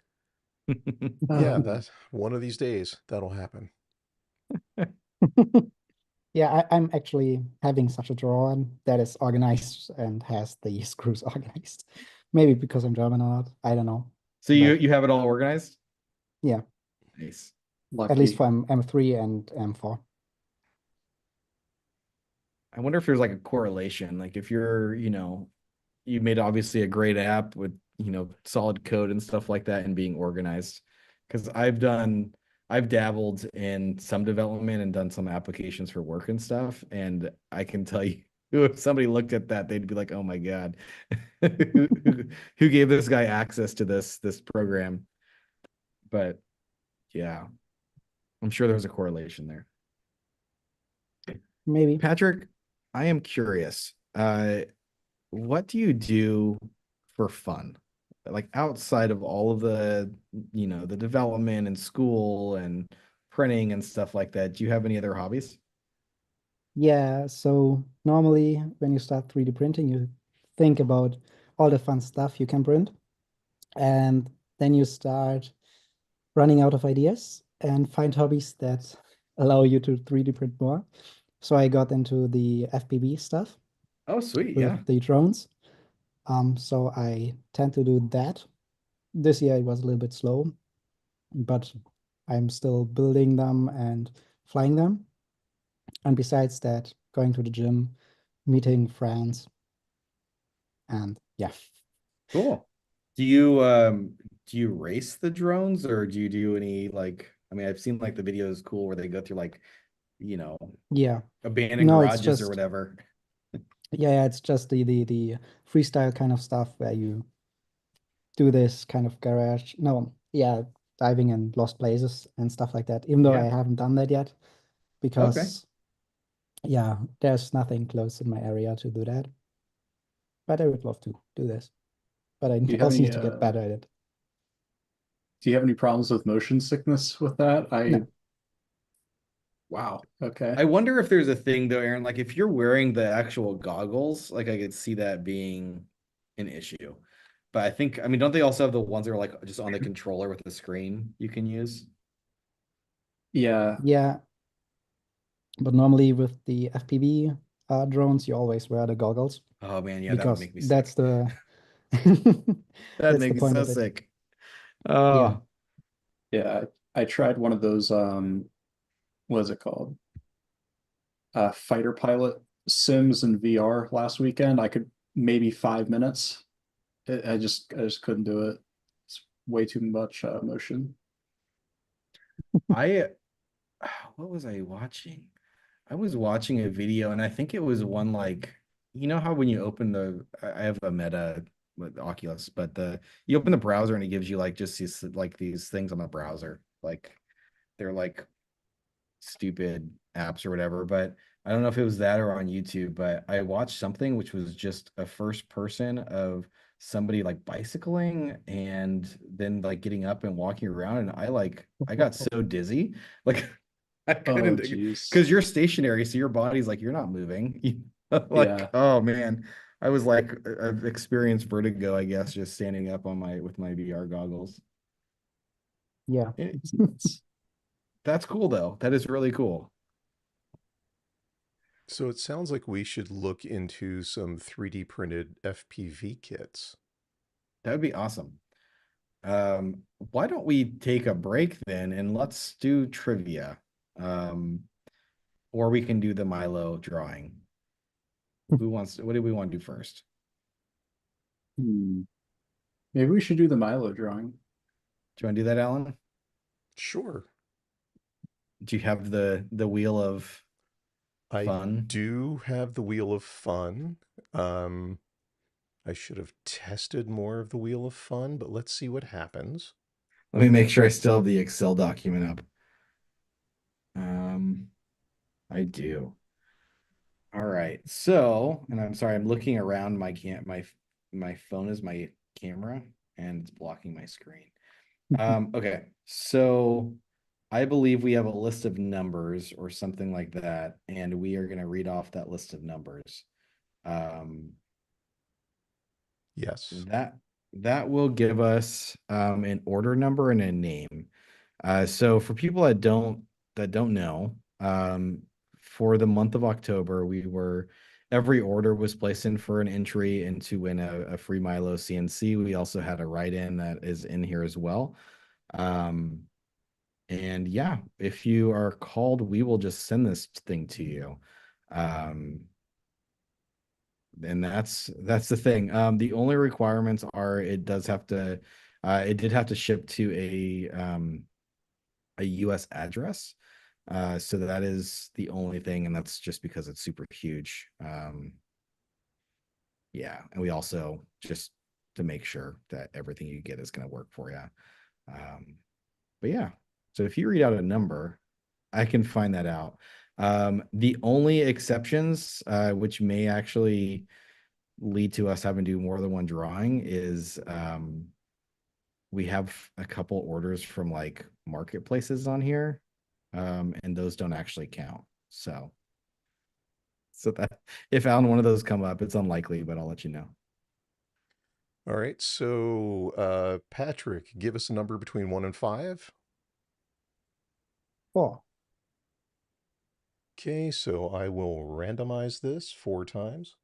S1: Yeah, that one of these days that'll happen.
S3: Yeah, I'm actually having such a drawer that is organized and has the screws organized. Maybe because I'm German or not, I don't know.
S2: So you
S3: But
S2: you have it all organized?
S3: yeah,
S2: Nice.
S3: at least
S4: Lucky.
S3: for M3 and M4.
S2: I wonder if there's like a correlation. Like if you made obviously a great app with, solid code and stuff like that and being organized. Because I've dabbled in some development and done some applications for work and stuff. And I can tell you, if somebody looked at that, they'd be like, oh my God, who gave this guy access to this program? But yeah, I'm sure there's a correlation there.
S3: Maybe.
S2: Patrick, I am curious. What do you do for fun? Like outside of all of the development and school and printing and stuff like that, do you have any other hobbies?
S3: Yeah, so normally when you start 3D printing, you think about all the fun stuff you can print, and then you start running out of ideas. and find hobbies that allow you to 3D print more. So I got into the FPV stuff
S2: Oh, sweet. Yeah.
S3: with the drones. So I tend to do that. This year it was a little bit slow, but I'm still building them and flying them. And besides that, going to the gym, meeting friends, and yeah.
S2: Cool. Do you race the drones, or do you do any, like, I mean, I've seen like the videos cool where they go through like, you know,
S3: Yeah.
S2: abandoned
S3: No, it's
S2: garages or
S3: just
S2: whatever.
S3: yeah, it's just the freestyle kind of stuff where you do this kind of garage. No, yeah, diving in lost places and stuff like that. Even though I
S2: Yeah.
S3: haven't done that yet,
S2: Okay.
S3: because yeah, there's nothing close in my area to do that. But I would love to do this. But I
S4: Do you have
S3: also
S4: any
S3: need to get better at it.
S4: do you have any problems with motion sickness with that?
S3: No.
S4: Wow, okay.
S2: I wonder if there's a thing though, Aaron, like if you're wearing the actual goggles, like I could see that being an issue. But I think, I mean, don't they also have the ones that are like just on the controller with the screen you can use?
S4: Yeah,
S3: Yeah, but normally with the FPV drones, you always wear the goggles
S2: Oh man, yeah, that would
S3: because
S2: make me
S3: that's
S2: sick.
S3: the
S2: That'd
S3: that's
S2: make
S3: the
S2: me
S3: point
S2: so
S3: of it.
S2: sick.
S3: Yeah.
S2: Oh,
S4: yeah. I tried one of those what is it called? Fighter pilot sims in VR last weekend. I could maybe 5 minutes. I just couldn't do it. It's way too much motion.
S2: I what was I watching? I was watching a video and I think it was one like, you know how when you open I have a Meta with Oculus, but you open the browser and it gives you like just these things on the browser. Like they're like stupid apps or whatever. But I don't know if it was that or on YouTube, but I watched something which was just a first person of somebody like bicycling and then like getting up and walking around. And I got so dizzy. Like I
S4: Oh,
S2: couldn't,
S4: geez.
S2: because you're stationary, so your body's like you're not moving. Like,
S4: Yeah.
S2: oh man. I was like, I've experienced vertigo, I guess, just standing up on my with my VR goggles.
S3: Yeah.
S2: Eh,
S4: It's nuts.
S2: That's cool though. That is really cool.
S1: So it sounds like we should look into some 3D printed FPV kits.
S2: That would be awesome. Why don't we take a break then and let's do trivia? Um, or we can do the Milo drawing. What do we want to do first?
S4: Hmm. Maybe we should do the Milo drawing.
S2: Do you want to do that, Alan?
S1: Sure.
S2: Do you have the wheel of
S1: I
S2: fun?
S1: do have the Wheel of Fun. Um, I should have tested more of the Wheel of Fun, but let's see what happens.
S2: Let me make sure I still have the Excel document up. Um, I do. All right. So, and I'm sorry, I'm looking around my phone is my camera and it's blocking my screen. Okay. So I believe we have a list of numbers or something like that, and we are going to read off that list of numbers. Um,
S1: Yes.
S2: that that will give us an order number and a name. So for people that don't know, for the month of October, every order was placed in for an entry and to win a free Milo CNC. We also had a write-in that is in here as well. Um, and yeah, if you are called, we will just send this thing to you. Um, and that's the thing. The only requirements are it did have to ship to a US address. So that is the only thing, and that's just because it's super huge. Yeah, and we also just to make sure that everything you get is going to work for you. But yeah, so if you read out a number, I can find that out. The only exceptions, which may actually lead to us having to do more than one drawing, is we have a couple orders from like marketplaces on here, and those don't actually count. So that if Alan one of those come up, it's unlikely, but I'll let you know.
S1: All right. So, Patrick, give us a number between 1 and 5.
S3: 4.
S1: Okay, so I will randomize this 4 times.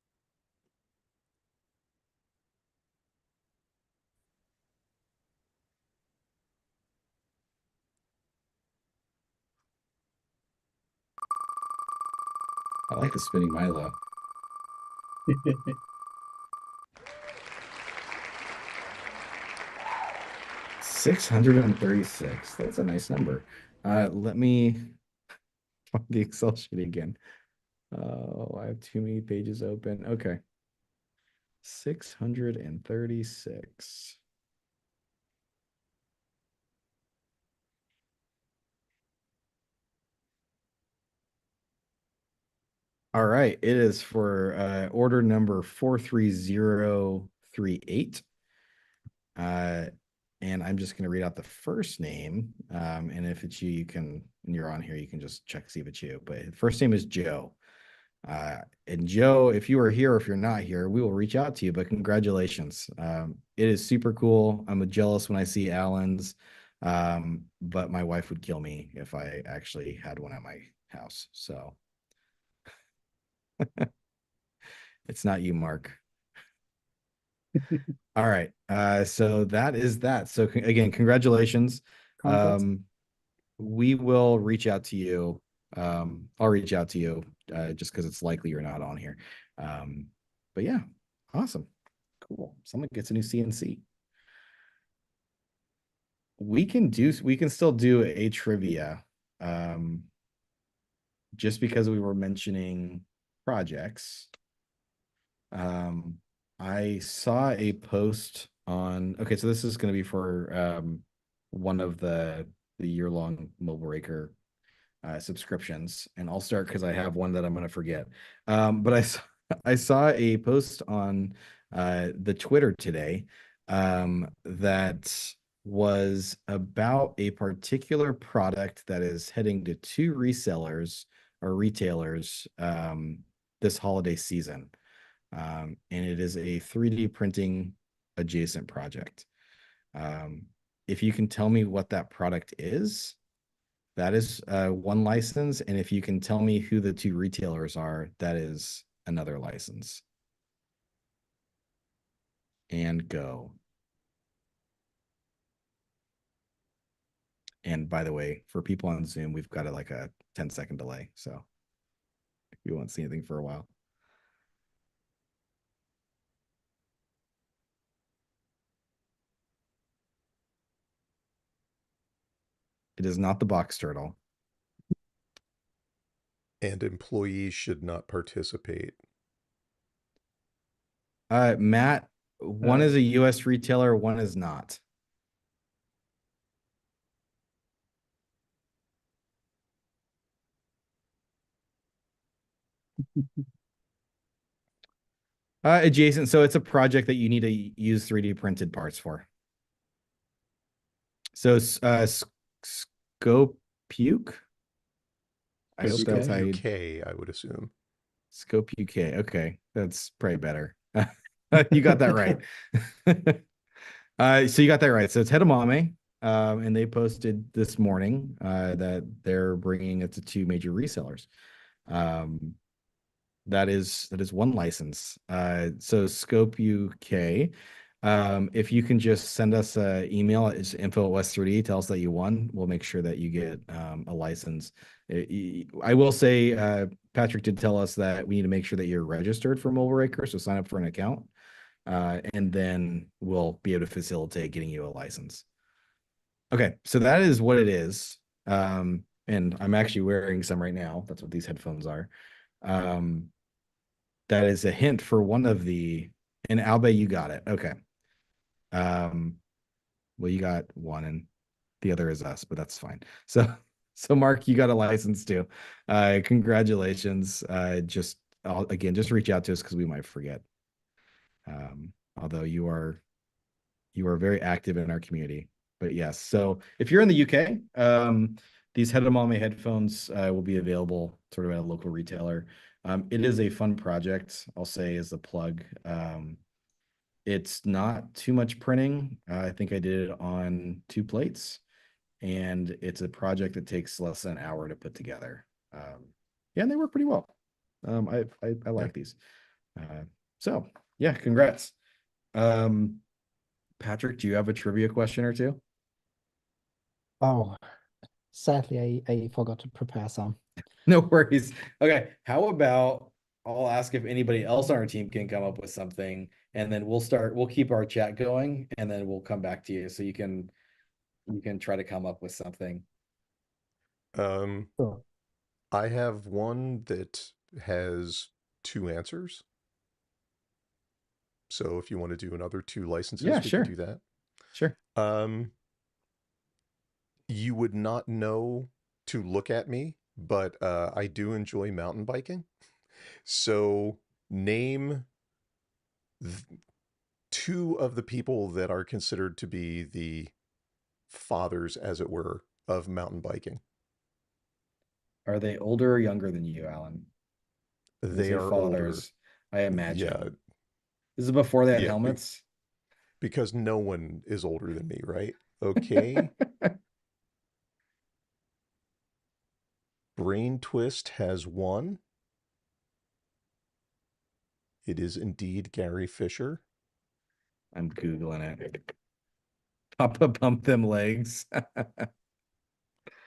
S2: I like the spinning Milo. 636. That's a nice number. Let me find the Excel sheet again. Oh, I have too many pages open. Okay. 636. All right. It is for order number 43038. And I'm just going to read out the first name. And if it's you, you can, and you're on here, you can just check, see if it's you. But the first name is Joe. And Joe, if you are here, or if you're not here, we will reach out to you, but congratulations. It is super cool. I'm jealous when I see Allen's, but my wife would kill me if I actually had one at my house. So it's not you, Mark. All right. So that is that. So again, congratulations.
S3: Congrats.
S2: We will reach out to you. I'll reach out to you just because it's likely you're not on here. But yeah, awesome. Cool. Someone gets a new CNC. We can still do a trivia. Just because we were mentioning projects. I saw a post on, okay, so this is going to be for one of the year-long Mobileraker subscriptions, and I'll start because I have one that I'm going to forget. But I saw a post on the Twitter today that was about a particular product that is heading to 2 resellers or retailers this holiday season. And it is a 3D printing adjacent project. If you can tell me what that product is, that is 1 license. And if you can tell me who the 2 retailers are, that is another license. And go. And by the way, for people on Zoom, we've got like a 10-second delay. So you won't see anything for a while. It is not the box turtle.
S1: And employees should not participate.
S2: Matt, one is a US retailer, one is not. Adjacent, so it's a project that you need to use 3D printed parts for. So Scope-Puke? I hope that's how you...
S1: UK, I would assume.
S2: Scope UK. Okay, that's probably better. You got that right. So you got that right. So it's Hedamame, and they posted this morning that they're bringing it to 2 major resellers. That is 1 license. So Scope UK. If you can just send us an email at info@west3d, tell us that you won. We'll make sure that you get a license. I will say, Patrick did tell us that we need to make sure that you're registered for Mobileraker, so sign up for an account, and then we'll be able to facilitate getting you a license. Okay, so that is what it is. And I'm actually wearing some right now. That's what these headphones are. That is a hint for one of the, and Albe, you got it. Okay. Well, you got 1 and the other is us, but that's fine. So Mark, you got a license too. Congratulations. Again, just reach out to us because we might forget. Although you are very active in our community. But yes, so if you're in the UK, these Hedamame headphones will be available sort of at a local retailer. It is a fun project, I'll say, as a plug. It's not too much printing. I think I did it on 2 plates. and it's a project that takes less than an hour to put together. Yeah, and they work pretty well. I like these. So yeah, congrats. Patrick, do you have a trivia question or two?
S3: Oh, sadly, I forgot to prepare some.
S2: No worries. Okay, how about I'll ask if anybody else on our team can come up with something, and then we'll keep our chat going, and then we'll come back to you so you can try to come up with something.
S1: Um,
S3: So,
S1: I have one that has two answers. So if you want to do another two
S2: Yeah,
S1: licenses, we could
S2: sure.
S1: do that.
S2: Sure.
S1: You would not know to look at me, but I do enjoy mountain biking. So name two of the people that are considered to be the fathers, as it were, of mountain biking.
S2: Are they older or younger than you, Alan? When you
S1: They
S2: say
S1: are older.
S2: fathers, I
S1: Yeah,
S2: imagine. This is before they had
S1: yeah,
S2: helmets.
S1: because no one is older than me, right? Okay. Brain Twist has one. It is indeed Gary Fisher.
S2: I'm Googling it. Papa pump them legs.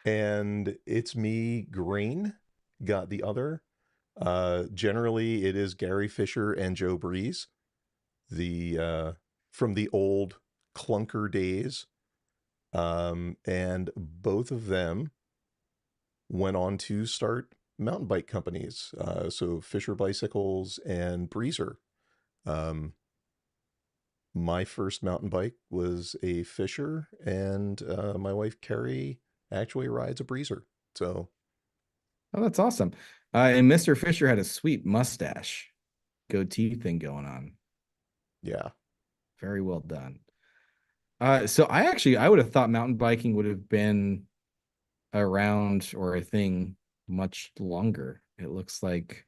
S1: And it's me, Green, got the other. Generally, it is Gary Fisher and Joe Breeze, the from the old clunker days. And both of them went on to start mountain bike companies. So Fisher Bicycles and Breezer. Um, my first mountain bike was a Fisher, and my wife Carrie actually rides a Breezer. So
S2: Oh, that's awesome. And Mr. Fisher had a sweet mustache, goatee thing going on.
S1: yeah.
S2: Very well done. So I would have thought mountain biking would have been around or a thing much longer. It looks like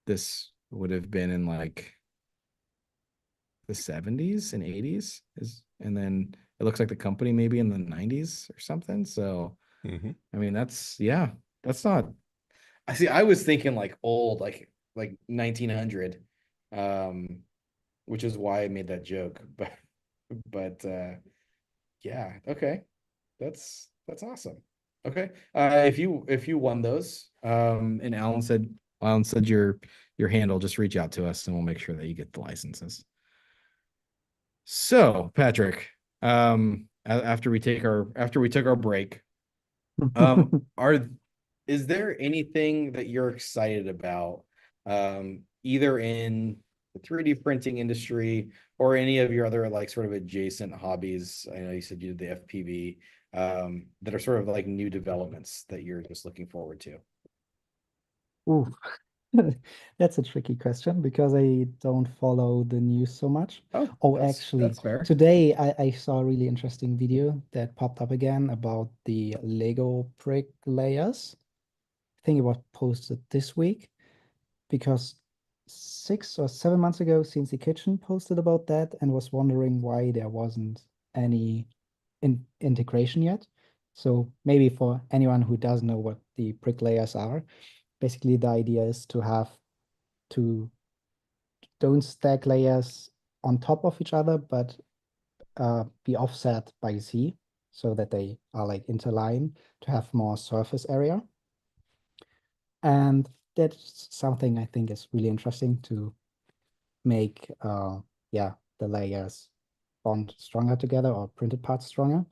S2: this would have been in like the 70s and 80s and then it looks like the company maybe in the 90s or something. So
S1: Mm-hmm.
S2: I mean that's not I see I was thinking like old like 1900 um which is why I made that joke but yeah, okay. That's awesome. Okay. If you won those, and Alan said your handle, just reach out to us and we'll make sure that you get the licenses. So, Patrick, after we took our break, are is there anything that you're excited about, either in the 3D printing industry or any of your other like sort of adjacent hobbies? I know you said you did the FPV, that are sort of like new developments that you're just looking forward to.
S3: ooh, that's a tricky question because I don't follow the news so much.
S2: Oh,
S3: Oh,
S2: that's
S3: actually,
S2: fair.
S3: today I saw a really interesting video that popped up again about the Lego brick layers. I think it was posted this week because 6 or 7 months ago, Since the Kitchen posted about that and was wondering why there wasn't any integration yet. So maybe for anyone who doesn't know what the brick layers are, basically the idea is to have to don't stack layers on top of each other, but be offset by Z so that they are like interline to have more surface area. And that's something I think is really interesting to make yeah, the layers bond stronger together or printed parts stronger.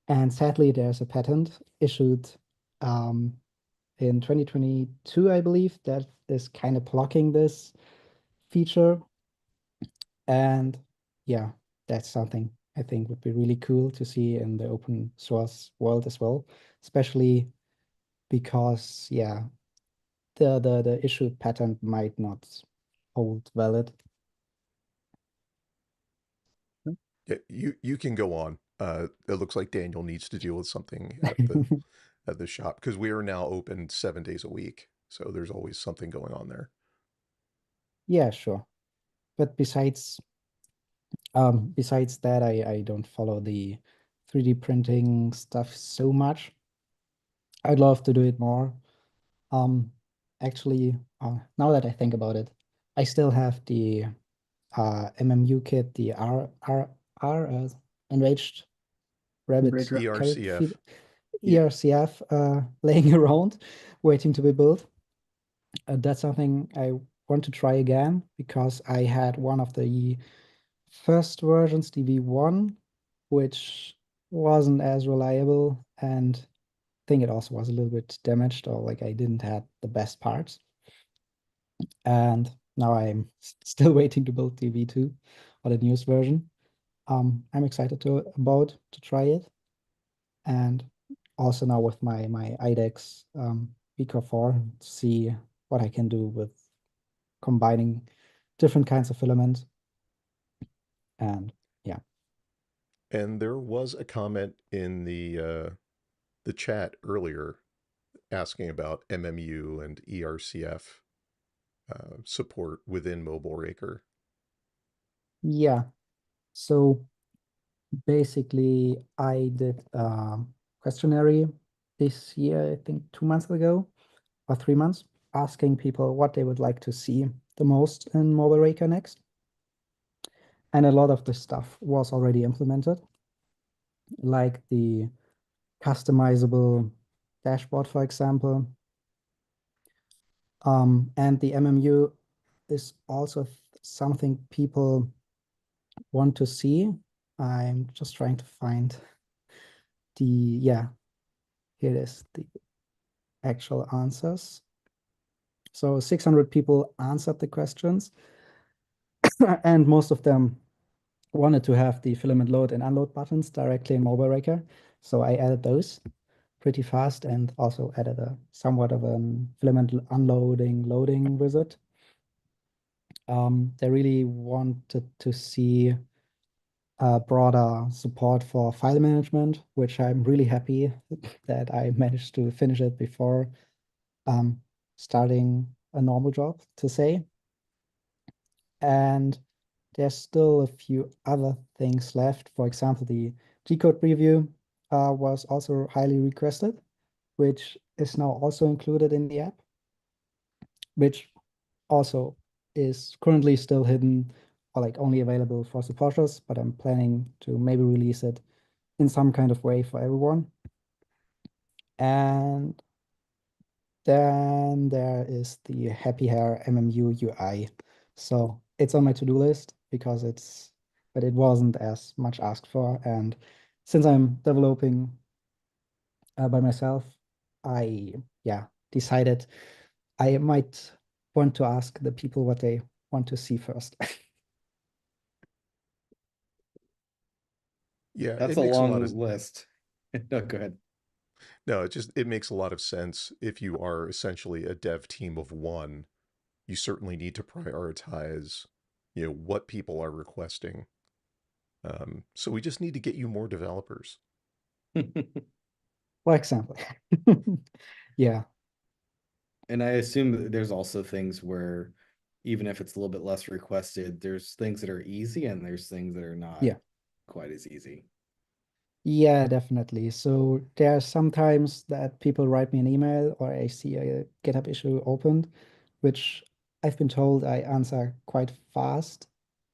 S3: And sadly, there's a patent issued in 2022, I believe, that is kind of blocking this feature. And yeah, that's something I think would be really cool to see in the open source world as well, especially because yeah, the issued patent might not hold valid.
S1: Yeah, you can go on. It looks like Daniel needs to deal with something at the shop because we are now open 7 days a week. So there's always something going on there.
S3: Yeah, sure. But besides that, I don't follow the 3D printing stuff so much. I'd love to do it more. Actually, now that I think about it, I still have the MMU kit, the Enraged Rabbit
S4: Raker.
S3: Carrot
S1: ERCF.
S2: Yeah.
S3: ERCF laying around, waiting to be built. That's something I want to try again because I had one of the first versions, the V1, which wasn't as reliable, and I think it also was a little bit damaged, or like I didn't have the best parts. And now I'm still waiting to build the V2 or the newest version. I'm excited to try it. And also now with my IDEX Beaker 4 to see what I can do with combining different kinds of filament. And yeah.
S1: And there was a comment in the chat earlier asking about MMU and ERCF support within Mobileraker.
S3: Yeah. So basically I did a questionnaire this year, I think 2 months ago or 3 months, asking people what they would like to see the most in Mobileraker next. And a lot of the stuff was already implemented, like the customizable dashboard, for example. And the MMU is also something people want to see. I'm just trying to find yeah, here it is, the actual answers. So 600 people answered the questions, and most of them wanted to have the filament load and unload buttons directly in Mobileraker. So I added those pretty fast and also added a somewhat of a filament unloading loading wizard. They really wanted to see broader support for file management, which I'm really happy that I managed to finish it before starting a normal job, to say. And there's still a few other things left. For example, the G-code preview was also highly requested, which is now also included in the app, which also is currently still hidden or like only available for supporters, but I'm planning to maybe release it in some kind of way for everyone. And then there is the Happy Hair MMU UI. So it's on my to-do list because but it wasn't as much asked for. And since I'm developing by myself, I, yeah, decided I might want to ask the people what they want to see first.
S1: Yeah,
S2: That's
S1: it
S2: a
S1: makes a lot of
S2: long list. No, go ahead.
S1: no, it makes a lot of sense if you are essentially a dev team of one. You certainly need to prioritize, what people are requesting. So we just need to get you more developers.
S3: For example. Yeah.
S2: And I assume that there's also things where even if it's a little bit less requested, there's things that are easy and there's things that are not
S3: Yeah.
S2: quite as easy.
S3: Yeah, definitely. So there are sometimes that people write me an email or I see a GitHub issue opened, which I've been told I answer quite fast,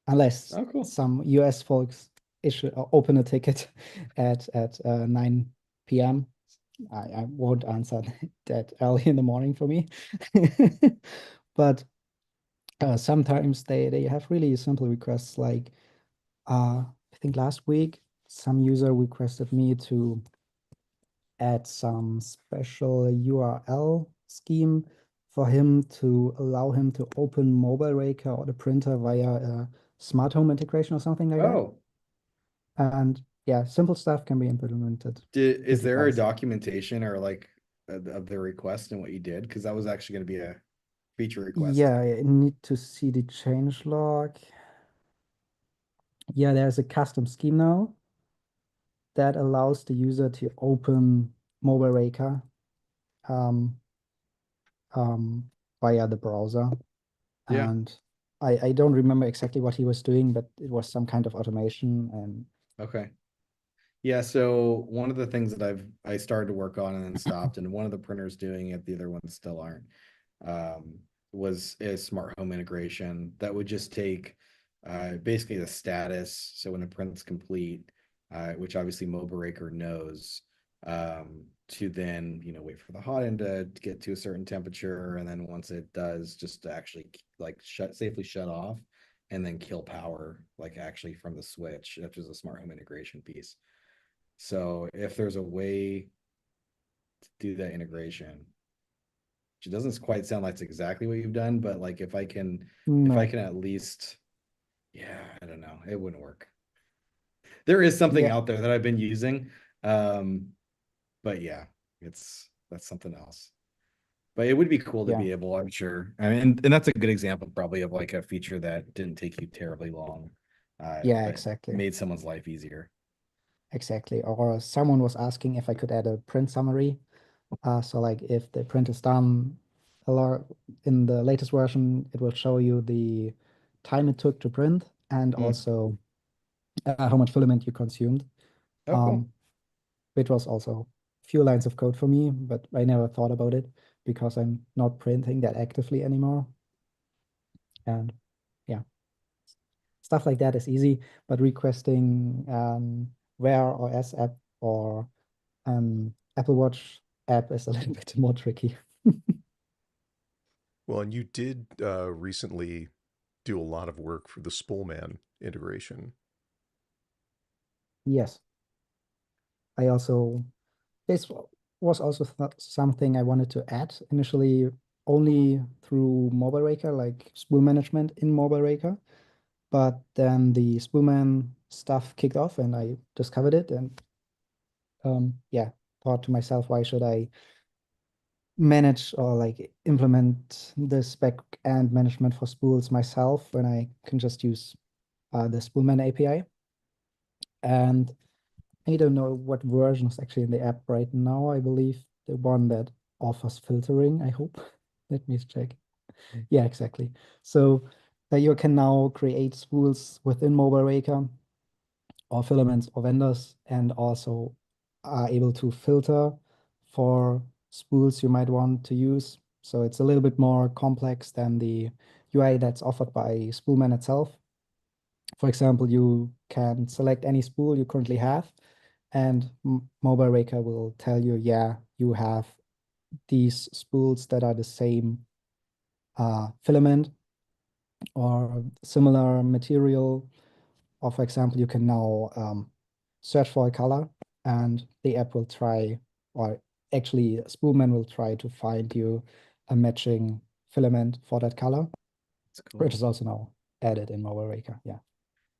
S3: unless
S2: Oh, cool.
S3: some US folks issue or open a ticket at 9 p.m. I won't answer that early in the morning for me. But sometimes they have really simple requests like I think last week some user requested me to add some special URL scheme for him to allow him to open Mobileraker or the printer via a smart home integration or something like that.
S2: Oh,
S3: And yeah, simple stuff can be implemented
S2: is
S3: pretty
S2: there a
S3: fast.
S2: documentation or like of the request and what you did? Because that was actually going to be a feature request.
S3: Yeah, I need to see the change log. Yeah, there's a custom scheme now that allows the user to open Mobileraker um, via the browser.
S2: Yeah.
S3: And I don't remember exactly what he was doing, but it was some kind of automation. And
S2: Okay. Yeah, so one of the things that I started to work on and then stopped, and one of the printers doing it, the other ones still aren't, um, was a smart home integration that would just take basically the status. So when the print's complete, which obviously Mobileraker knows, to then wait for the hot end to get to a certain temperature, and then once it does, just to actually like safely shut off, and then kill power like actually from the switch, which is a smart home integration piece. So if there's a way to do that integration, which doesn't quite sound like it's exactly what you've done, but like if I
S3: No.
S2: can at least, yeah, I don't know, it wouldn't work. There is something
S3: Yeah,
S2: out there that I've been using, um, but yeah, that's something else. But it would be cool to
S3: yeah,
S2: be able, I'm sure. I mean, and that's a good example probably of like a feature that didn't take you terribly long,
S3: yeah,
S2: but
S3: exactly.
S2: made someone's life easier.
S3: Exactly. Or someone was asking if I could add a print summary. So like if the print is done a lot in the latest version, it will show you the time it took to print and
S2: Mm.
S3: also how much filament you consumed.
S2: Oh, cool.
S3: Um, which was also a few lines of code for me, but I never thought about it because I'm not printing that actively anymore. And yeah, stuff like that is easy, but requesting Wear OS app or Apple Watch app is a little bit more tricky.
S1: Well, and you did recently do a lot of work for the Spoolman integration.
S3: Yes, I also this was also something I wanted to add initially only through Mobileraker, like spool management in Mobileraker. But then the Spoolman stuff kicked off and I discovered it and yeah, thought to myself, why should I manage or like implement this back end management for spools myself when I can just use the Spoolman API? And I don't know what version is actually in the app right now. I believe the one that offers filtering, I hope. Let me check. Yeah, exactly. So you can now create spools within Mobileraker or filaments or vendors and also are able to filter for spools you might want to use. So it's a little bit more complex than the UI that's offered by Spoolman itself. For example, you can select any spool you currently have, and Mobileraker will tell you, yeah, you have these spools that are the same filament or similar material. Or for example, you can now search for a color and the app will try, or actually Spoolman will try to find you a matching filament for that color,
S2: It's cool.
S3: which is also now added in Mobileraker. Yeah.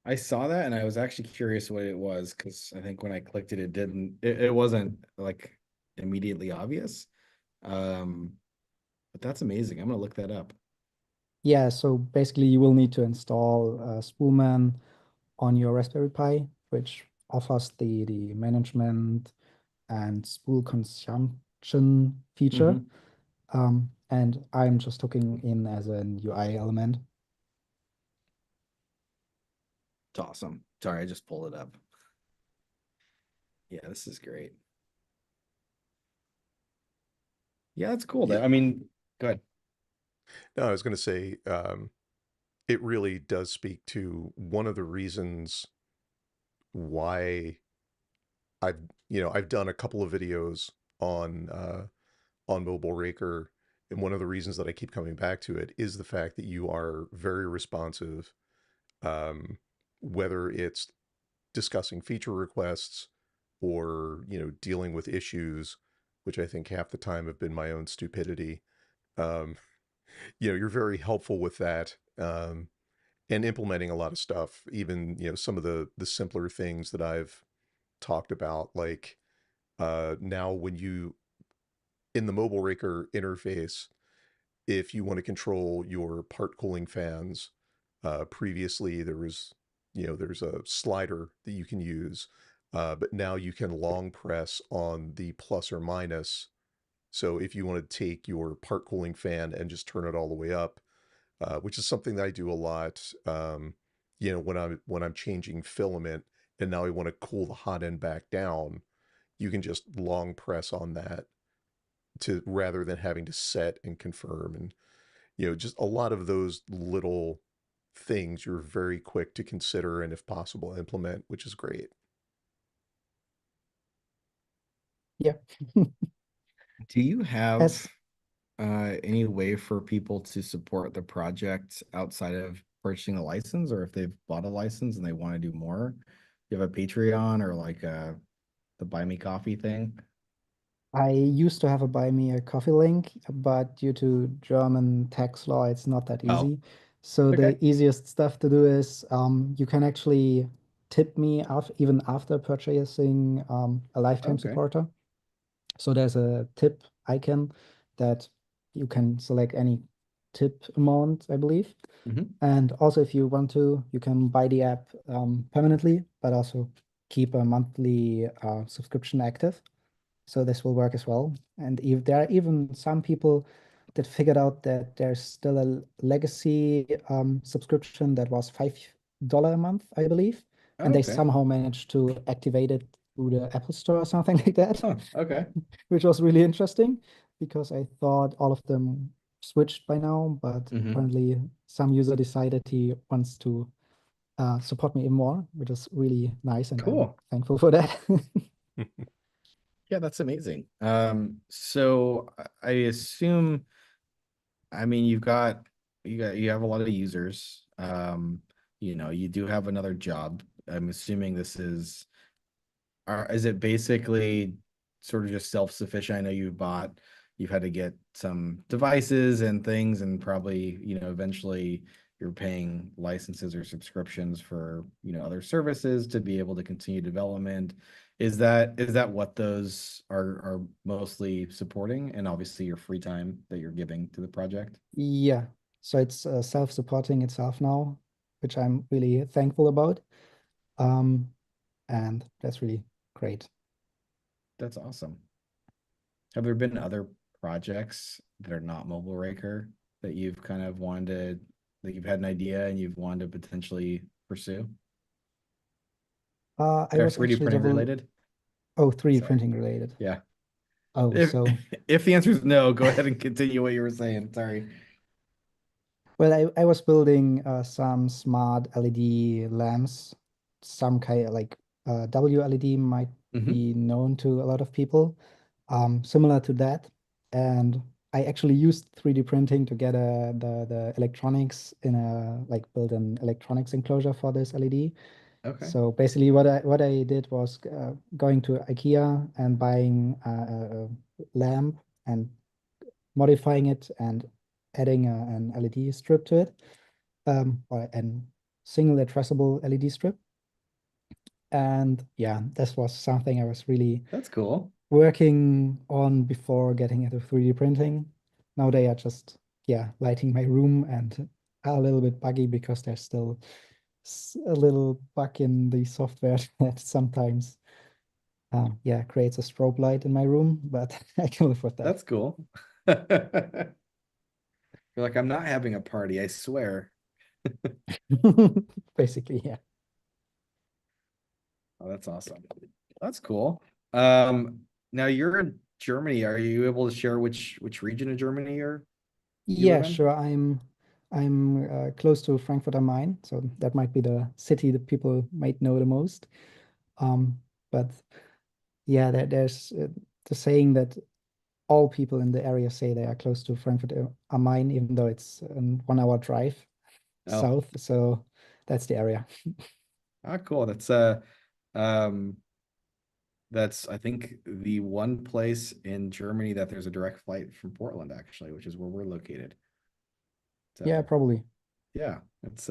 S2: I saw that and I was actually curious what it was because I think when I clicked it, it wasn't like immediately obvious. Um, but that's amazing. I'm gonna look that up.
S3: Yeah, so basically you will need to install Spoolman on your Raspberry Pi, which offers the management and spool consumption feature.
S2: Mhm.
S3: And I'm just hooking in as an UI element.
S2: It's awesome. Sorry, I just pulled it up. Yeah, this is great. Yeah, that's cool.
S1: Yeah,
S2: I mean, good.
S1: no, I was going to say, it really does speak to one of the reasons why I've, I've done a couple of videos on Mobileraker, and one of the reasons that I keep coming back to it is the fact that you are very responsive, um, whether it's discussing feature requests or, dealing with issues, which I think half the time have been my own stupidity. Um, you're very helpful with that. And implementing a lot of stuff, even, some of the simpler things that I've talked about, like now when you in the Mobileraker interface, if you want to control your part cooling fans, previously there's a slider that you can use, but now you can long press on the plus or minus. So if you want to take your part cooling fan and just turn it all the way up, which is something that I do a lot, when I'm changing filament and now we want to cool the hot end back down, you can just long press on that to rather than having to set and confirm. And just a lot of those little things you're very quick to consider and if possible implement, which is great.
S3: Yeah.
S2: Do you have
S3: As
S2: any way for people to support the project outside of purchasing a license, or if they've bought a license and they want to do more? You have a Patreon or like the Buy Me Coffee thing?
S3: I used to have a buy me a coffee link, but due to German tax law, it's not that
S2: Oh,
S3: easy. So
S2: okay.
S3: the easiest stuff to do is you can actually tip me even after purchasing a lifetime
S2: Okay.
S3: supporter. So there's a tip icon that you can select any tip amount, I believe.
S2: Mhm.
S3: And also, if you want to, you can buy the app permanently, but also keep a monthly subscription active. So this will work as well. And if there are even some people that figured out that there's still a legacy subscription that was $5 a month, I believe, and they
S2: Okay.
S3: somehow managed to activate it through the Apple Store or something like that,
S2: Huh. Okay.
S3: which was really interesting because I thought all of them switched by now, but
S2: Hmm.
S3: apparently some user decided he wants to support me even more, which is really nice, and I'm
S2: Cool.
S3: thankful for that.
S2: Yeah, that's amazing. So I assume, I mean, you have a lot of users. You do have another job. I'm assuming this is it basically sort of just self-sufficient? I know you've had to get some devices and things, and probably, eventually you're paying licenses or subscriptions for, other services to be able to continue development. Is that what those are mostly supporting? And obviously your free time that you're giving to the project?
S3: Yeah, so it's self-supporting itself now, which I'm really thankful about. Um, and that's really great.
S2: That's awesome. Have there been other projects that are not Mobileraker that you've kind of that you've had an idea and you've wanted to potentially pursue?
S3: I
S2: That are
S3: was
S2: 3D
S3: actually
S2: printing related?
S3: 3D
S2: Sorry.
S3: printing related.
S2: Yeah.
S3: Oh,
S2: If
S3: so
S2: if the answer is no, go ahead and continue what you were saying. Sorry.
S3: well, I was building some smart LED lamps, some kind of like WLED might
S2: Hmm.
S3: be known to a lot of people, similar to that. And I actually used 3D printing to get the electronics in a like build an electronics enclosure for this LED.
S2: Okay.
S3: So basically, what I did was going to IKEA and buying a lamp and modifying it and adding an LED strip to it, or a single addressable LED strip. And yeah, this was something I was really
S2: That's cool.
S3: working on before getting into 3D printing. Now they are just, yeah, lighting my room and are a little bit buggy because there's still a little bug in the software that sometimes, yeah, creates a strobe light in my room, but I can live with that.
S2: That's cool. You're like, I'm not having a party, I swear.
S3: Basically, yeah.
S2: Oh, that's awesome. That's cool. Now you're in Germany. Are you able to share which region of Germany you
S3: Yeah,
S2: live in?
S3: sure. I'm close to Frankfurt am Main, so that might be the city that people might know the most. But yeah, there's the saying that all people in the area say they are close to Frankfurt am Main, even though it's a 1 hour drive
S2: Oh,
S3: south. So that's the area.
S2: cool. Um that's, I think, the one place in Germany that there's a direct flight from Portland, actually, which is where we're located.
S3: Yeah,
S2: So
S3: probably.
S2: yeah, it's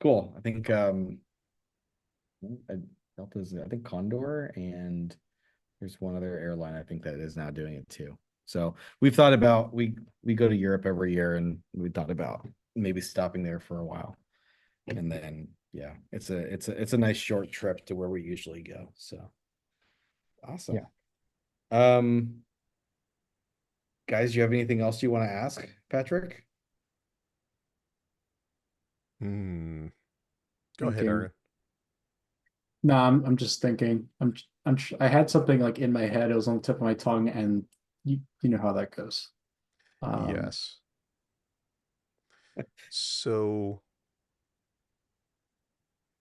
S2: cool. I think I I think Condor, and there's one other airline I think that is now doing it too. So we've thought about we go to Europe every year, and we thought about maybe stopping there for a while. And then yeah, it's a nice short trip to where we usually go. So awesome.
S3: Yeah.
S2: Um Guys, do you have anything else you want to ask, Patrick?
S1: Hmm. Go ahead,
S4: Thinking.
S1: Aaron.
S4: No, I'm just thinking. I had something like in my head. It was on the tip of my tongue, and you know how that goes. Um,
S1: Yes. So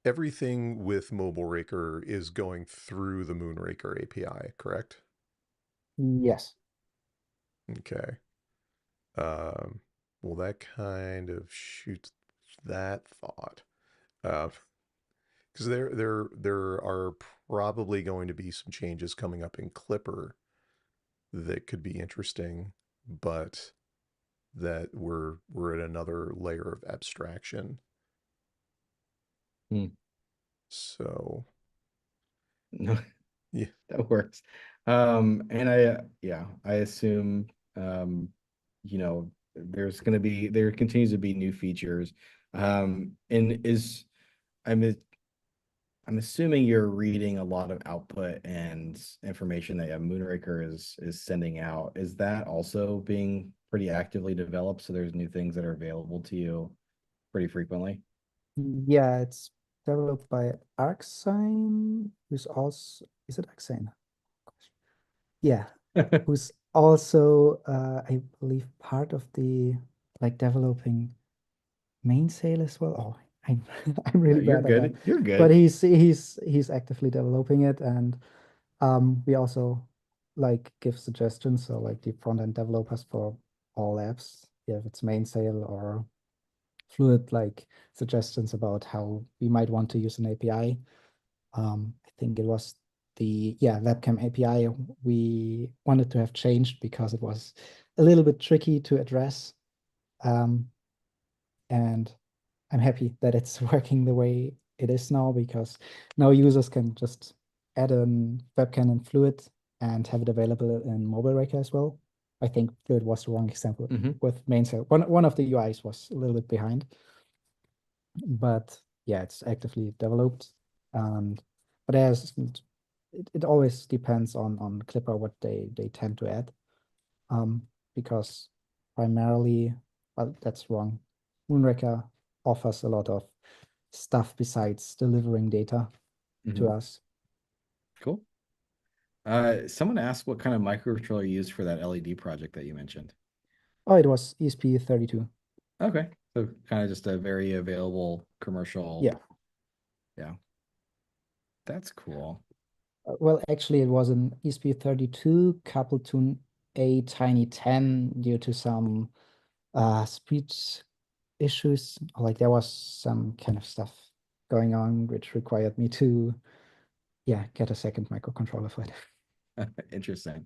S1: everything with Mobileraker is going through the Moonraker API, correct?
S3: Yes.
S1: Okay. Um, well, that kind of shoots that thought. Because there are probably going to be some changes coming up in Clipper that could be interesting, but that we're at another layer of abstraction.
S2: Hmm.
S1: So
S2: No,
S1: yeah,
S2: that works. And yeah, I assume, you know, there continues to be new features. And I'm I'm assuming you're reading a lot of output and information that Moonraker is sending out. Is that also being pretty actively developed? So there's new things that are available to you pretty frequently.
S3: Yeah, it's developed by Arxine, who's also, is it Arxine? Yeah, who's also, I believe, part of the like developing mainsail as well. Oh, I'm I'm
S2: No,
S3: really
S2: you're
S3: bad at that.
S2: good. You're
S3: But
S2: good.
S3: he's actively developing it, and we also like give suggestions. So like the front end developers for all apps, yeah, if it's mainsail or fluid, like suggestions about how we might want to use an API. I think it was the webcam API we wanted to have changed because it was a little bit tricky to address. Um, and I'm happy that it's working the way it is now because now users can just add a webcam in Fluid and have it available in Mobileraker as well. I think Fluid was the wrong example
S2: Mhm.
S3: with mainsail. One of the UIs was a little bit behind, but yeah, it's actively developed. And but it always depends on Clipper what they tend to add. Because primarily, well, that's wrong. Moonraker offers a lot of stuff besides delivering data to
S2: Mhm.
S3: us.
S2: Cool. Someone asked what kind of microcontroller you used for that LED project that you mentioned.
S3: Oh, it was ESP32.
S2: Okay. So kind of just a very available commercial.
S3: Yeah.
S2: Yeah. That's cool.
S3: Well, actually, it was an ESP32 coupled to a Tiny 10 due to some speed issues. Like there was some kind of stuff going on which required me to, yeah, get a second microcontroller for it.
S2: Interesting.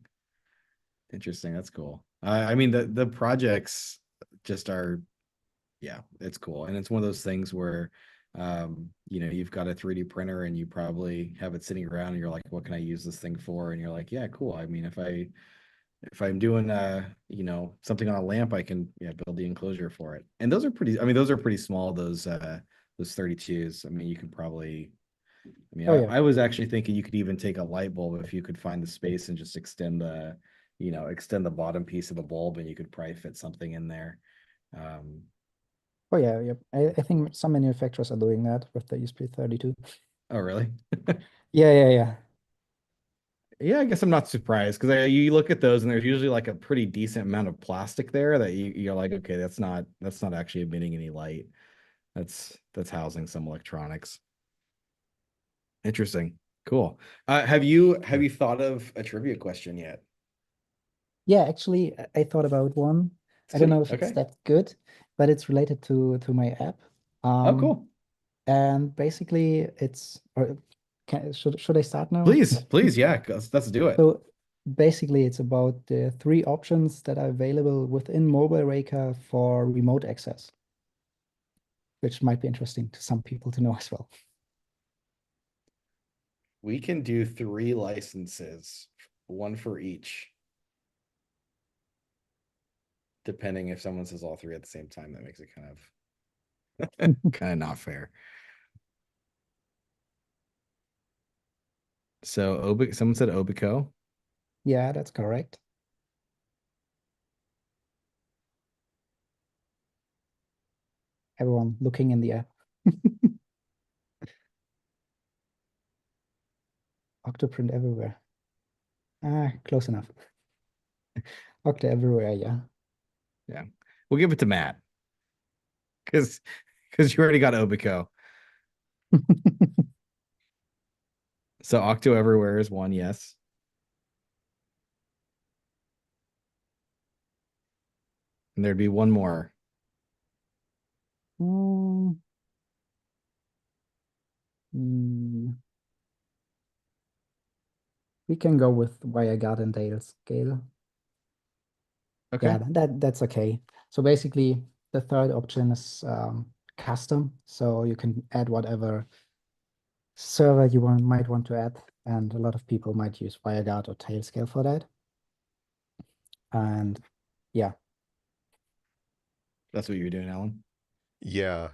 S2: Interesting. That's cool. I mean the projects just are, yeah, it's cool. And it's one of those things where you've got a 3D printer and you probably have it sitting around and you're like, what can I use this thing for? And you're like, yeah, cool. I mean, if I'm doing something on a lamp, I can, yeah, build the enclosure for it. And those are pretty small, those 32s. I mean, you could probably,
S3: Oh yeah.
S2: I was actually thinking you could even take a light bulb if you could find the space and just extend the bottom piece of the bulb and you could probably fit something in there. Um,
S3: Oh yeah, yep. I think some manufacturers are doing that with the ESP32.
S2: oh, really?
S3: Yeah.
S2: Yeah, I guess I'm not surprised because you look at those and there's usually like a pretty decent amount of plastic there that you're like, okay, that's not actually emitting any light. That's housing some electronics. Interesting. Cool. Have you thought of a trivia question yet?
S3: Yeah, actually, I thought about one. I don't know
S2: Sweet.
S3: if it's
S2: Okay.
S3: that good, but it's related to my app.
S2: Oh,
S3: Um,
S2: cool.
S3: and basically it's or should I start now?
S2: Please, yeah, let's do it.
S3: So basically it's about the three options that are available within Mobileraker for remote access, which might be interesting to some people to know as well.
S2: We can do three licenses, one for each, depending if someone says all three at the same time. That makes it kind of not fair. So someone said Obico.
S3: Yeah, that's correct. Everyone looking in the app. Octoprint everywhere. Ah, close enough. Octa everywhere, yeah.
S2: Yeah. We'll give it to Matt. Because you already got Obico. So Octo everywhere is one, yes. And there'd be one more.
S3: Mm, mm, we can go with WireGuard Dale scale.
S2: Okay.
S3: Yeah, that's okay. So basically, the third option is custom. So you can add whatever server you might want to add, and a lot of people might use WireGuard or Tailscale for that. And yeah,
S2: That's what you're doing, Alan.
S1: Yeah,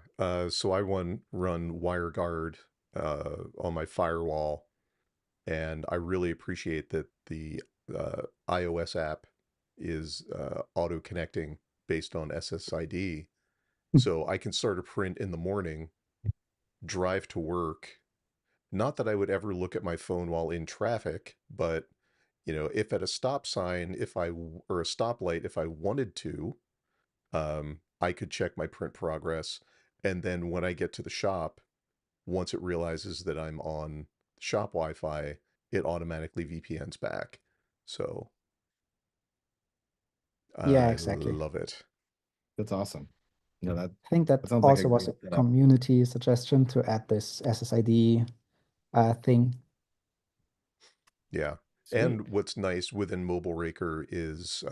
S1: so I run WireGuard on my firewall, and I really appreciate that the iOS app is auto connecting based on SSID. So I can start a print in the morning, drive to work. Not that I would ever look at my phone while in traffic, but if at a stop sign, or a stoplight, if I wanted to, I could check my print progress. And then when I get to the shop, once it realizes that I'm on shop Wi-Fi, it automatically VPNs back. So
S3: yeah,
S1: I
S3: exactly.
S1: love it.
S2: That's awesome. No, that
S3: I think that
S2: sounds like a
S3: also was
S2: great
S3: a
S2: setup.
S3: community suggestion to add this SSID thing.
S1: Yeah.
S2: Sweet.
S1: And what's nice within Mobileraker is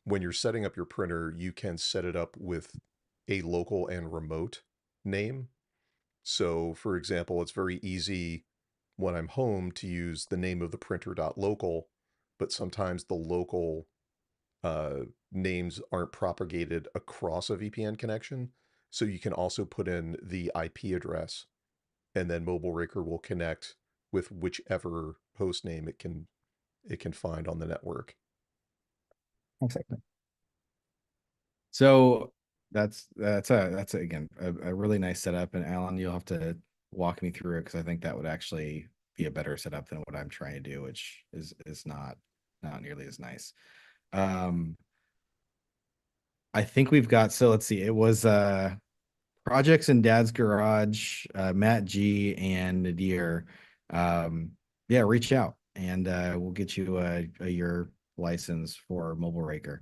S1: when you're setting up your printer, you can set it up with a local and remote name. So, for example, it's very easy when I'm home to use the name of the printer.local, but sometimes the local names aren't propagated across a VPN connection. So you can also put in the IP address, and then Mobileraker will connect with whichever host name it can find on the network.
S3: Exactly.
S2: So that's again a really nice setup. And Alan, you'll have to walk me through it because I think that would actually be a better setup than what I'm trying to do, which is not nearly as nice. I think we've got, so let's see, it was Projects in Dad's Garage, Matt G and Nadir. Yeah, reach out and we'll get you a year license for Mobileraker.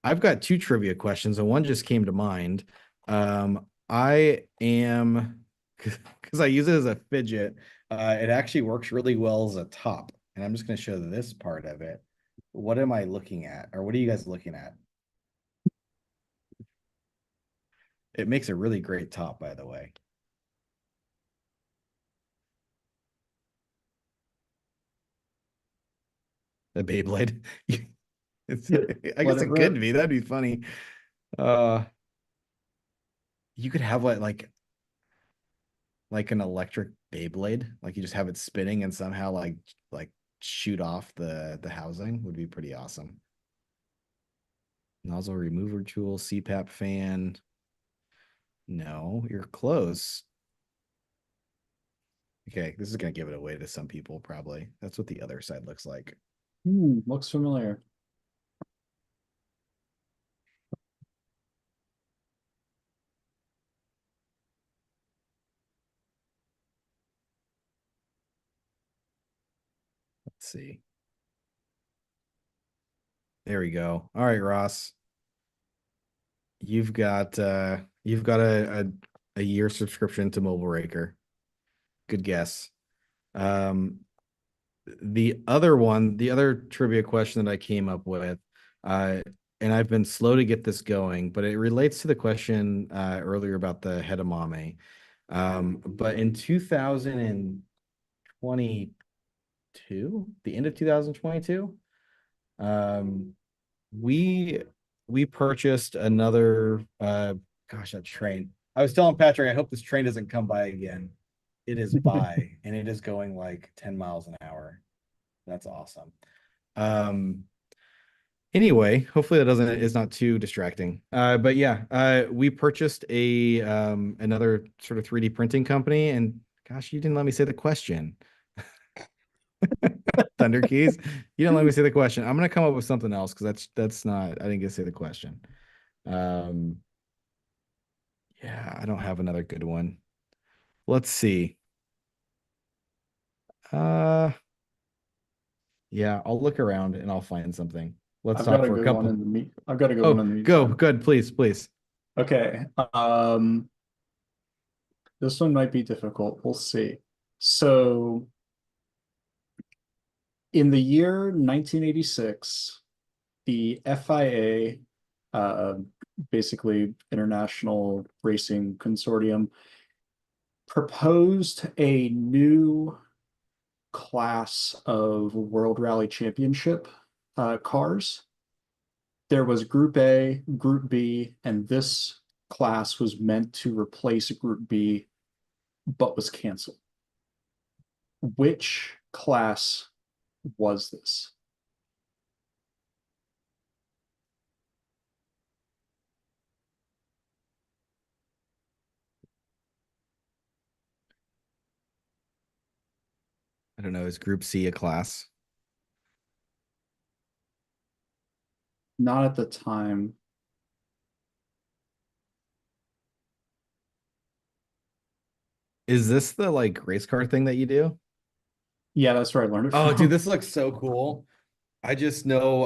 S2: I've got two trivia questions, and one just came to mind. I am, because I use it as a fidget, it actually works really well as a top. And I'm just going to show this part of it. What am I looking at? Or what are you guys looking at? It makes a really great top, by the way. A Beyblade. I guess
S4: Let it
S2: it could
S4: rip.
S2: be. That'd be funny. You could have like an electric Beyblade, like you just have it spinning and somehow like shoot off the housing would be pretty awesome. Nozzle remover tool, CPAP fan. No, you're close. Okay, this is gonna give it away to some people probably. That's what the other side looks like.
S4: Looks familiar.
S2: Let's see. There we go. All right, Ross. You've got a year subscription to Mobileraker. Good guess. Um, the other trivia question that I came up with, and I've been slow to get this going, but it relates to the question earlier about the hedamame. But in 2022, the end of 2022, we we purchased another gosh, that train. I was telling Patrick, I hope this train doesn't come by again. It is by and it is going like 10 miles an hour. That's awesome. Um anyway, hopefully that doesn't is not too distracting. But yeah, we purchased a another sort of 3D printing company, and gosh, you didn't let me say the question. Thunder keys. You don't let me say the question. I'm gonna come up with something else because that's not. I didn't get to say the question. Um, yeah, I don't have another good one. Let's see. Uh, yeah, I'll look around and I'll find something. Let's
S4: I've got
S2: talk
S4: a
S2: for a
S4: good one
S2: couple.
S4: in the meat. I've got a good one
S2: Oh,
S4: in the
S2: go.
S4: meantime.
S2: Good. Please, please.
S4: Okay. This one might be difficult. We'll see. So in the year 1986, the FIA, uh, basically International Racing Consortium, proposed a new class of World Rally Championship cars. There was Group A, Group B, and this class was meant to replace Group B, but was canceled. Which class was this?
S2: I don't know. Is Group C a class?
S4: Not at the time.
S2: Is this the like race car thing that you do?
S4: Yeah, that's where I learned it
S2: Oh, dude,
S4: from.
S2: this looks so cool. I just know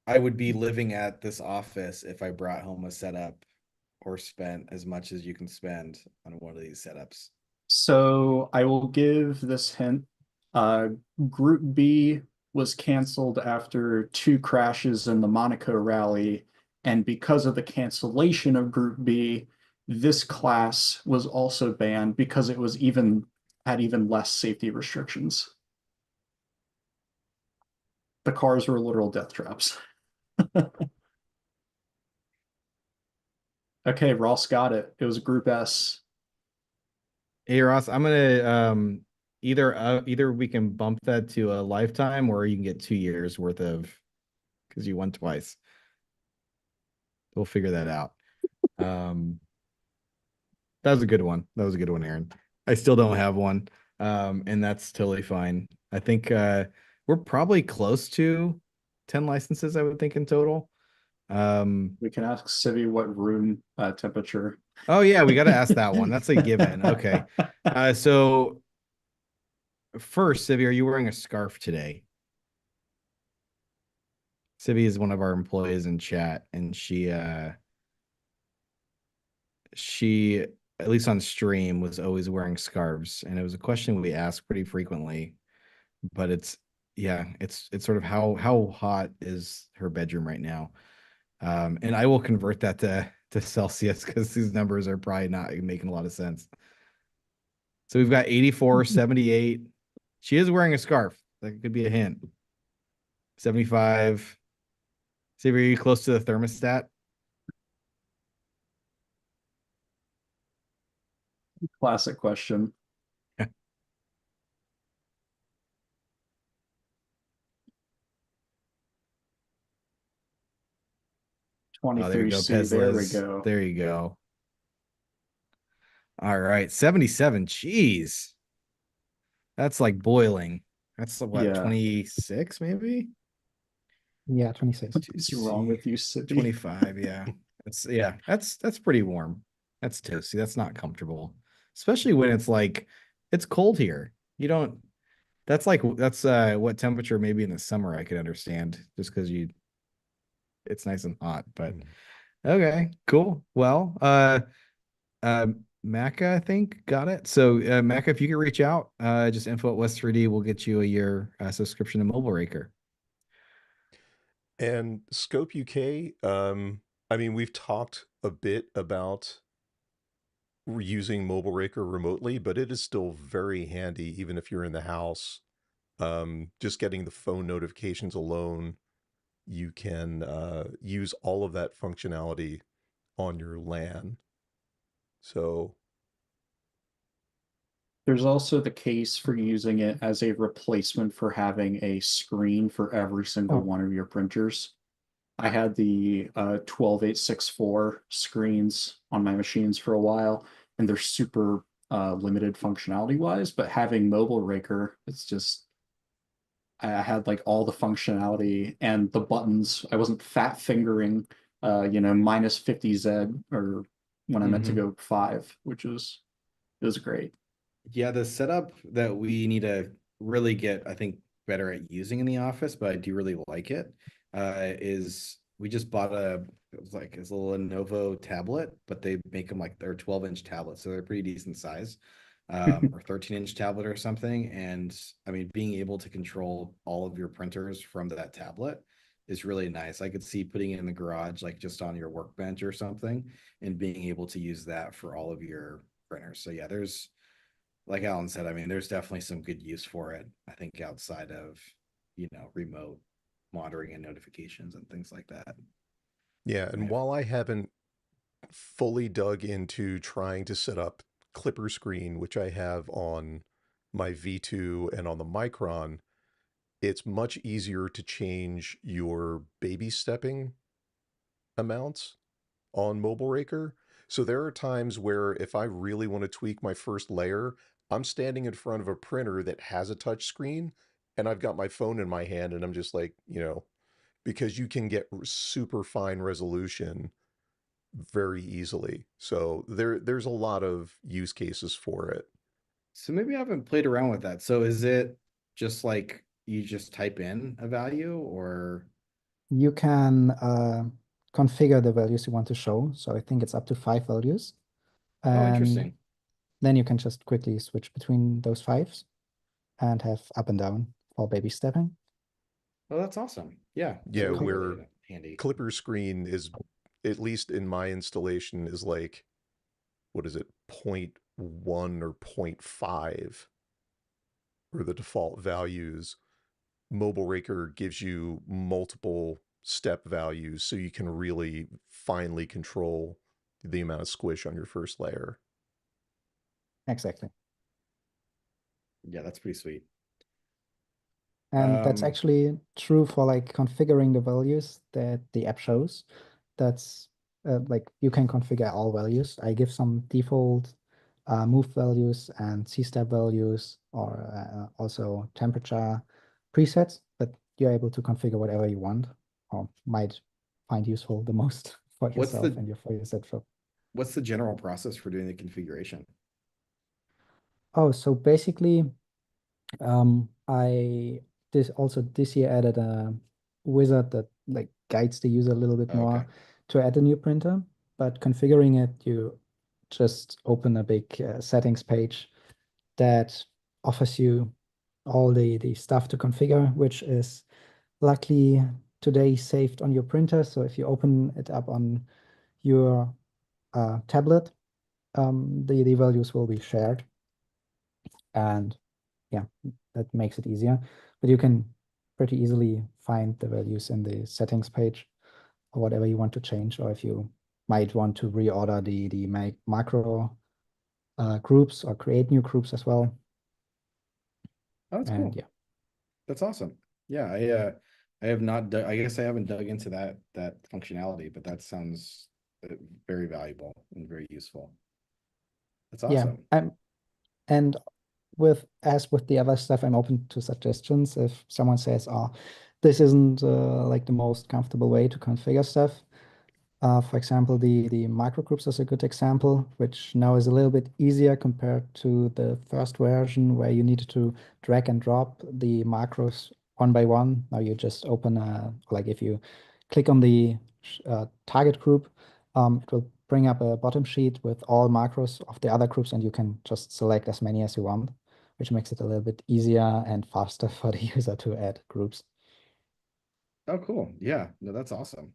S2: I would be living at this office if I brought home a setup or spent as much as you can spend on one of these setups.
S4: So I will give this hint. Uh, Group B was canceled after two crashes in the Monaco rally. And because of the cancellation of Group B, this class was also banned because it was even had even less safety restrictions. The cars were literal death traps. Okay, Ross got it. It was Group S.
S2: Hey Ross, I'm gonna either we can bump that to a lifetime or you can get 2 years worth of because you won twice. We'll figure that out. Um, that was a good one. That was a good one, Aaron. I still don't have one. And that's totally fine. I think we're probably close to 10 licenses, I would think in total.
S4: We can ask Civi what room temperature.
S2: Oh yeah, we got to ask that one. That's a given. Okay. So first, Sivi, are you wearing a scarf today? Sivi is one of our employees in chat, and she at least on stream was always wearing scarves, and it was a question we asked pretty frequently. But it's sort of how hot is her bedroom right now? And I will convert that to Celsius because these numbers are probably not making a lot of sense. So we've got 84, 78. She is wearing a scarf. That could be a hint. 75. See, are you close to the thermostat?
S4: Classic question.
S2: Oh, there you
S4: 23
S2: go.
S4: C. There we
S2: Pesla's.
S4: go.
S2: There you go. All right. 77. Jeez. That's like boiling. That's what,
S4: Yeah.
S2: 26 maybe?
S3: Yeah, 26.
S4: What's wrong with you, Civi?
S2: 25, yeah. That's pretty warm. That's toasty. That's not comfortable. Especially when it's like it's cold here. You don't that's what temperature maybe in the summer I could understand just because you it's nice and hot. But okay, cool. Well, Maca, I think, got it. So Maca, if you could reach out, just info at West 3D, we'll get you a year subscription to Mobileraker.
S1: And Scope UK, I mean, we've talked a bit about using Mobileraker remotely, but it is still very handy, even if you're in the house. Just getting the phone notifications alone, you can use all of that functionality on your LAN. So,
S4: There's also the case for using it as a replacement for having a screen for every single
S3: Oh,
S4: one of your printers. I had the 12864 screens on my machines for a while, and they're super limited functionality wise, but having Mobileraker, it's just I had like all the functionality and the buttons. I wasn't fat fingering, minus 50 Z or when I meant to
S2: Mhm.
S4: go 5, which was it was great.
S2: Yeah, the setup that we need to really get, I think, better at using in the office, but I do really like it, is we just bought it was like this little Lenovo tablet, but they make them like they're 12-inch tablets, so they're pretty decent size, or 13-inch tablet or something. And I mean, being able to control all of your printers from that tablet is really nice. I could see putting it in the garage, like just on your workbench or something, and being able to use that for all of your printers. So yeah, there's like Alan said, I mean, there's definitely some good use for it. I think outside of, remote monitoring and notifications and things like that.
S1: Yeah,
S2: So
S1: and
S2: yeah.
S1: while I haven't fully dug into trying to set up Clipper screen, which I have on my V2 and on the Micron, it's much easier to change your baby stepping amounts on Mobileraker. So there are times where if I really want to tweak my first layer, I'm standing in front of a printer that has a touch screen and I've got my phone in my hand and I'm just like, because you can get super fine resolution very easily. So there's a lot of use cases for it.
S2: So maybe I haven't played around with that. So is it just like you just type in a value or
S3: You can configure the values you want to show. So I think it's up to 5 values.
S2: oh,
S3: And
S2: interesting.
S3: then you can just quickly switch between those fives and have up and down for baby stepping.
S2: Oh, that's awesome. Yeah, that
S1: Yeah,
S2: would be
S3: Cool.
S1: where
S2: really handy.
S1: Clipper screen is, at least in my installation, is like, what is it, point 0.1 or point 0.5 or the default values. Mobileraker gives you multiple step values so you can really finely control the amount of squish on your first layer.
S3: Exactly.
S2: Yeah, that's pretty sweet.
S3: And that's
S2: Um,
S3: actually true for like configuring the values that the app shows. That's like you can configure all values. I give some default move values and C-step values or also temperature presets, but you're able to configure whatever you want or might find useful the most for
S2: what's
S3: yourself
S2: the
S3: and your for your setup.
S2: what's the general process for doing the configuration?
S3: Oh, so basically I this year added a wizard that like guides the user a little bit more
S2: Okay.
S3: to add a new printer. But configuring it, you just open a big settings page that offers you all the stuff to configure, which is luckily today saved on your printer. So if you open it up on your tablet, the values will be shared. And yeah, that makes it easier. But you can pretty easily find the values in the settings page or whatever you want to change, or if you might want to reorder the macro groups or create new groups as well.
S2: Oh, that's
S3: And
S2: cool.
S3: yeah,
S2: That's awesome. Yeah, I have not I guess I haven't dug into that functionality, but that sounds very valuable and very useful. That's
S3: yeah.
S2: awesome.
S3: And as with the other stuff, I'm open to suggestions. If someone says, "Oh, this isn't like the most comfortable way to configure stuff," for example, the microgroups is a good example, which now is a little bit easier compared to the first version where you needed to drag and drop the macros one by one. Now you just open like if you click on the target group, it will bring up a bottom sheet with all macros of the other groups, and you can just select as many as you want, which makes it a little bit easier and faster for the user to add groups.
S2: Oh, cool. Yeah, no, that's awesome.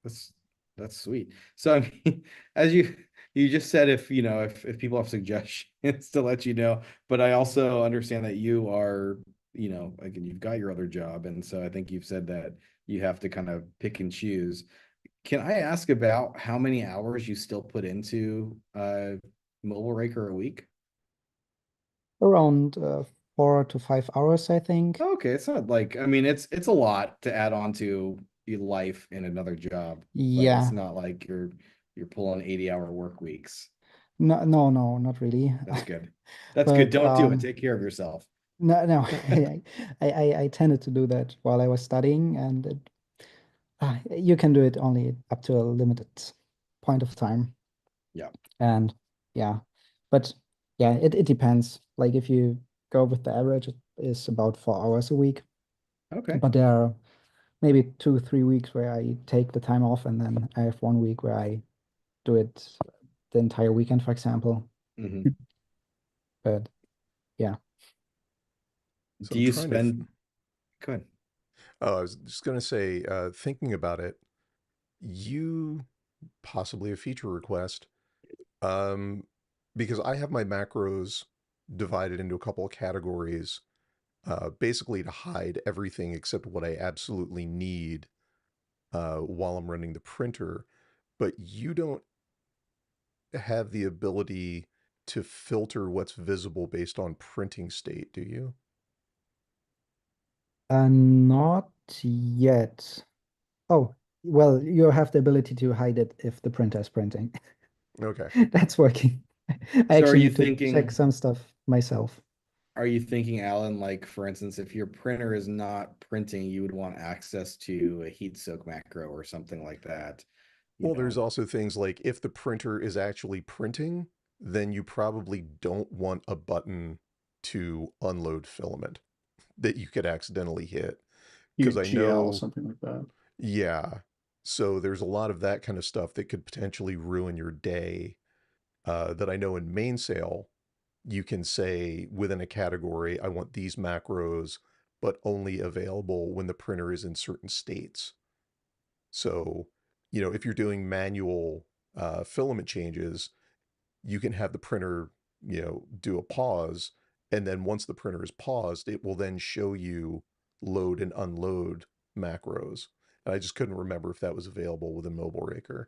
S2: That's that's sweet. So I mean, as you just said, if people have suggestions to let you know, but I also understand that you are, again, you've got your other job, and so I think you've said that you have to kind of pick and choose. Can I ask about how many hours you still put into Mobileraker a week?
S3: Around 4 to 5 hours, I think.
S2: Okay, it's not like, I mean, it's a lot to add on to your life in another job, but it's
S3: Yeah,
S2: not like you're pulling 80-hour work weeks.
S3: no, no, no, not really.
S2: That's good. That's good.
S3: But
S2: Don't do it. Take care of yourself.
S3: No, I tended to do that while I was studying, and you can do it only up to a limited point of time.
S2: Yeah.
S3: And yeah, but yeah, it depends. Like if you go with the average, it is about 4 hours a week.
S2: Okay.
S3: But there are maybe 2, 3 weeks where I take the time off, and then I have one week where I do it the entire weekend, for example.
S2: Hmm.
S3: But yeah.
S1: So
S2: Do
S1: I'm
S2: you
S1: trying to.
S2: spend? Go ahead.
S1: Oh, I was just gonna say, thinking about it, you possibly a feature request, um, because I have my macros divided into a couple of categories, basically to hide everything except what I absolutely need while I'm running the printer. But you don't have the ability to filter what's visible based on printing state, do you?
S3: Not yet. Oh, well, you have the ability to hide it if the printer is printing.
S1: Okay.
S3: That's working. I
S2: So are
S3: actually
S2: you
S3: need to check
S2: thinking?
S3: some stuff myself.
S2: Are you thinking, Alan, like for instance, if your printer is not printing, you would want access to a heat soak macro or something like that, you
S1: Well, there's
S2: know?
S1: also things like if the printer is actually printing, then you probably don't want a button to unload filament that you could accidentally hit. Because I
S4: UGL,
S1: know,
S4: something like that.
S1: yeah. So there's a lot of that kind of stuff that could potentially ruin your day. That I know in Mainsail, you can say within a category, I want these macros, but only available when the printer is in certain states. So, if you're doing manual filament changes, you can have the printer, do a pause. And then once the printer is paused, it will then show you load and unload macros. And I just couldn't remember if that was available within Mobileraker.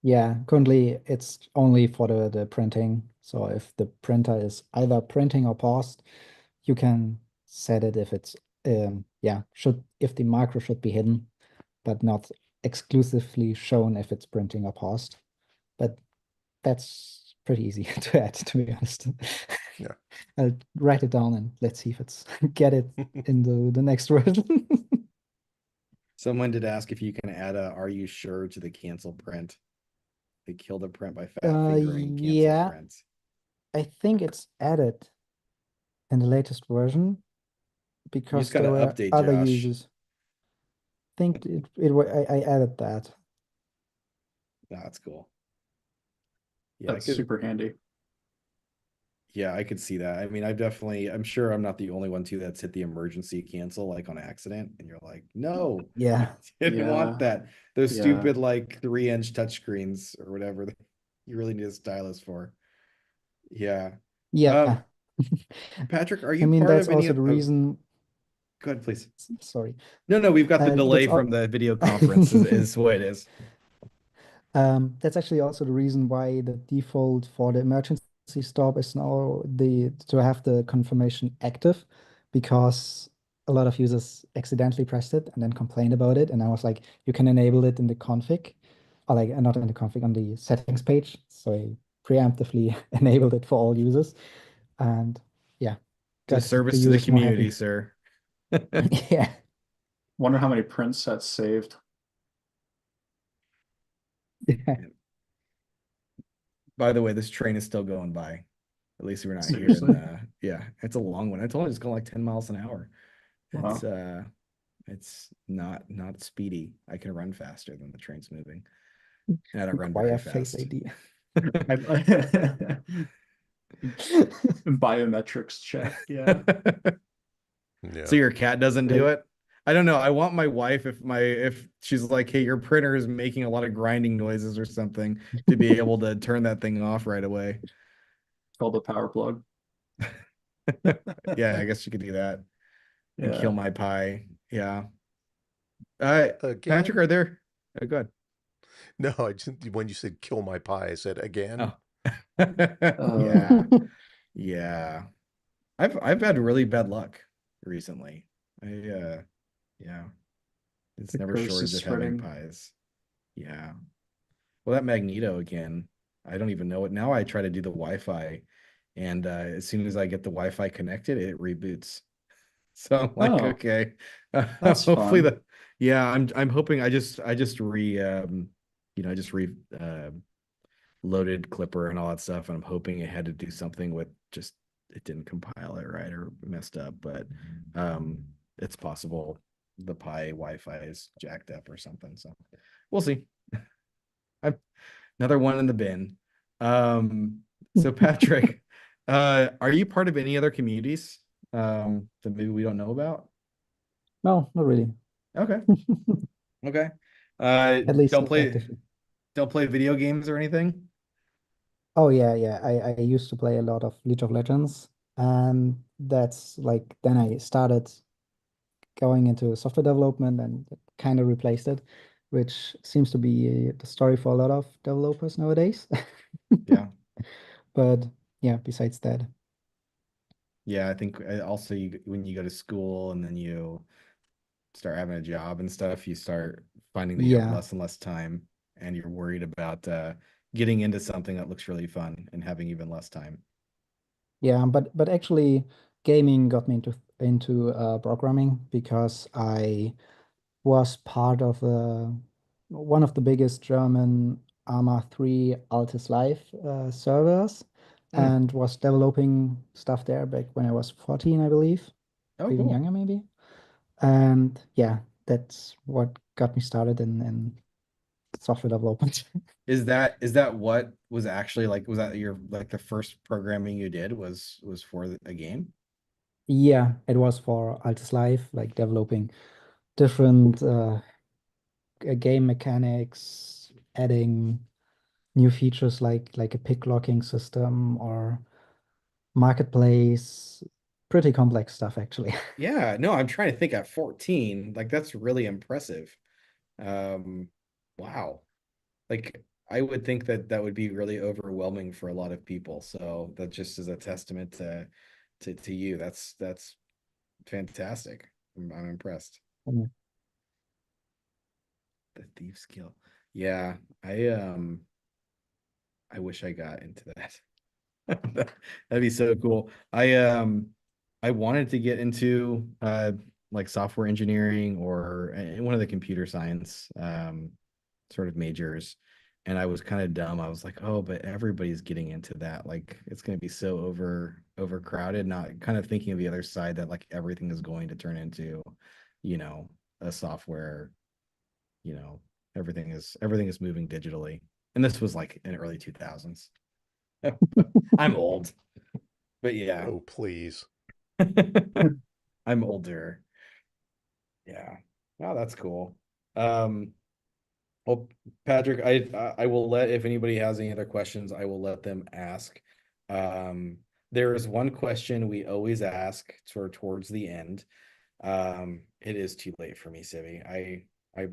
S3: Yeah, currently it's only for the printing. So if the printer is either printing or paused, you can set it if it's yeah, should if the macro should be hidden, but not exclusively shown if it's printing or paused. But that's pretty easy to add, to be honest.
S1: Yeah.
S3: I'll write it down and let's see if it's get it in the next version.
S2: Someone did ask if you can add a "Are you sure" to the cancel print. They kill the print by fat fingering cancel
S3: Yeah,
S2: print.
S3: I think it's added in the latest version
S2: You just
S3: because
S2: got to
S3: there were
S2: update,
S3: other
S2: Josh.
S3: users. Think I added that.
S2: That's cool. Yeah,
S4: That's super handy.
S2: I could see that. I mean, I'm sure I'm not the only one too that's hit the emergency cancel like on accident, and you're like, no, I
S3: Yeah.
S2: didn't want
S4: Yeah.
S2: that. Those
S4: Yeah.
S2: stupid like 3-inch touchscreens or whatever that you really need a stylus for. Yeah.
S3: Yeah.
S2: Um, Patrick, are
S3: I
S2: you
S3: mean,
S2: part
S3: that's
S2: of any
S3: also
S2: of
S3: the reason.
S2: go ahead, please.
S3: Sorry.
S2: No, we've got the
S3: That's
S2: delay
S3: all.
S2: from the video conference is what it is.
S3: That's actually also the reason why the default for the emergency stop is now the to have the confirmation active, because a lot of users accidentally pressed it and then complained about it. And I was like, you can enable it in the config, or like not in the config, on the settings page. So I preemptively enabled it for all users, and yeah,
S2: It's a
S3: got the
S2: service to the
S3: users more
S2: community,
S3: happy.
S2: sir.
S3: Yeah.
S4: Wonder how many print sets saved.
S2: By the way, this train is still going by. At least we're not here in
S4: Seriously?
S2: yeah, it's a long one. I told you it's going like 10 miles an hour.
S4: Wow.
S2: It's not speedy. I can run faster than the train's moving. And I don't run
S3: Require
S2: very
S3: Face
S2: fast.
S3: ID.
S4: Biometrics check. Yeah.
S2: So
S1: Yeah.
S2: your cat doesn't do it? I don't know. I want my wife, if she's like, hey, your printer is making a lot of grinding noises or something, to be able to turn that thing off right away.
S4: Called the power plug.
S2: Yeah, I guess you could do that and kill
S4: Yeah.
S2: my pie. Yeah. Patrick,
S1: Again?
S2: are there? Oh, good.
S1: No, I just, when you said kill my pie, I said again.
S2: Oh.
S4: Uh,
S2: Yeah. Yeah. I've had really bad luck recently. Yeah. It's
S4: the
S2: never
S4: curse is
S2: shortage of having
S4: spreading.
S2: pies. Yeah. Well, that Magneto again, I don't even know it. Now I try to do the Wi-Fi and as soon as I get the Wi-Fi connected, it reboots. So I'm like,
S4: Oh,
S2: okay,
S4: that's
S2: hopefully
S4: fun.
S2: the yeah, I'm hoping I just I just re loaded Clipper and all that stuff, and I'm hoping it had to do something with just it didn't compile it right or messed up, but it's possible the Pi Wi-Fi is jacked up or something. So we'll see. I'm another one in the bin. So Patrick, are you part of any other communities that maybe we don't know about?
S3: No, not really.
S2: Okay. Okay.
S3: At least
S2: Don't
S3: not
S2: play
S3: actively.
S2: don't play video games or anything?
S3: Oh yeah, yeah. I used to play a lot of League of Legends, and that's like then I started going into software development and kind of replaced it, which seems to be the story for a lot of developers nowadays.
S2: Yeah.
S3: But yeah, besides that,
S2: Yeah, I think also when you go to school and then you start having a job and stuff, you start finding that you have
S3: yeah,
S2: less and less time and you're worried about getting into something that looks really fun and having even less time.
S3: yeah. But actually, gaming got me into programming because I was part of one of the biggest German ARMA 3 Altis Live servers
S2: Hmm.
S3: and was developing stuff there back when I was 14, I believe,
S2: Oh,
S3: or even
S2: cool.
S3: younger maybe. And yeah, that's what got me started in software development.
S2: Is that what was actually like, was that your like the first programming you did was for a game?
S3: Yeah, it was for Altis Live, like developing different game mechanics, adding new features like a pick locking system or marketplace. Pretty complex stuff, actually.
S2: Yeah, no, I'm trying to think at 14, like that's really impressive. Um, wow. Like I would think that that would be really overwhelming for a lot of people. So that just is a testament to you. That's fantastic. I'm impressed.
S3: Mm.
S2: The thief skill. Yeah, I wish I got into that. That'd be so cool. I wanted to get into like software engineering or one of the computer science sort of majors. And I was kind of dumb. I was like, oh, but everybody's getting into that. Like it's gonna be so overcrowded, not kind of thinking of the other side that like everything is going to turn into, you know, a software, you know, everything is moving digitally. And this was like in early 2000s. I'm old, but yeah.
S1: Oh, please.
S2: I'm older. Yeah. Wow, that's cool. Um, well, Patrick, I will let if anybody has any other questions, I will let them ask. Um, there is one question we always ask towards the end. It is too late for me, Civi. I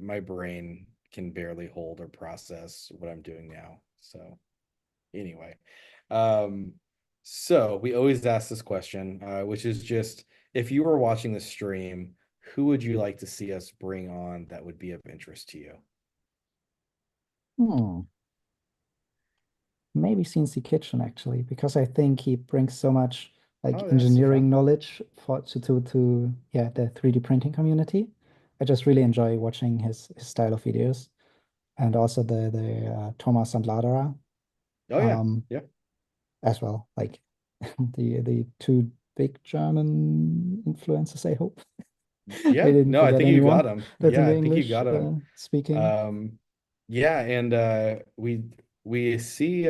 S2: my brain can barely hold or process what I'm doing now. So anyway, um, so we always ask this question, which is just if you were watching the stream, who would you like to see us bring on that would be of interest to you?
S3: Hmm. Maybe CNC Kitchen actually, because I think he brings so much like
S2: Oh, that's so
S3: engineering
S2: fun.
S3: knowledge for to yeah the 3D printing community. I just really enjoy watching his style of videos and also the Thomas and Ladera
S2: Oh yeah,
S3: um
S2: yeah,
S3: as well. Like the two big German influencers, I hope. I
S2: yeah.
S3: didn't
S2: No, I
S3: forget
S2: think you got
S3: anyone
S2: them.
S3: that's in
S2: Yeah,
S3: the
S2: I think you
S3: English
S2: got them.
S3: speaking.
S2: Yeah, and we see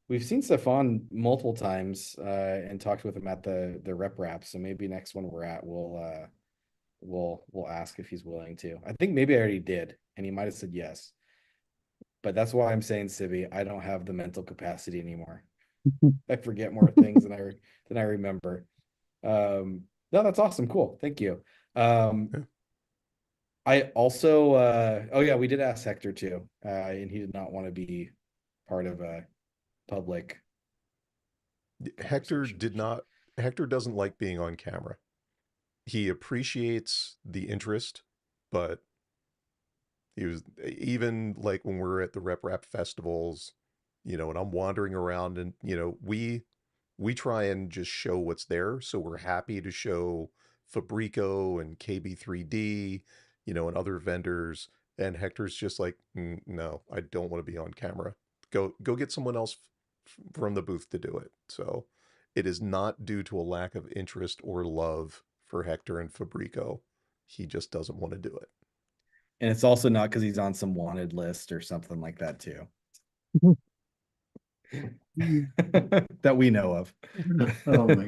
S2: we've seen Stefan multiple times and talked with him at the rep rap. So maybe next one we're at, we'll ask if he's willing to. I think maybe I already did, and he might have said yes. But that's why I'm saying, Civi, I don't have the mental capacity anymore. I forget more things than I remember. No, that's awesome. Cool. Thank you. Um,
S1: Yeah.
S2: I also oh yeah, we did ask Hector too. And he did not want to be part of a public
S1: Hector
S2: conversation.
S1: did not, Hector doesn't like being on camera. He appreciates the interest, but he was even like when we're at the rep rap festivals, and I'm wandering around and, we try and just show what's there. So we're happy to show Fabrico and KB3D, you know, and other vendors. And Hector's just like, no, I don't want to be on camera. Go get someone else from the booth to do it. So it is not due to a lack of interest or love for Hector and Fabrico. He just doesn't want to do it.
S2: And it's also not because he's on some wanted list or something like that too. That we know of.
S4: Oh my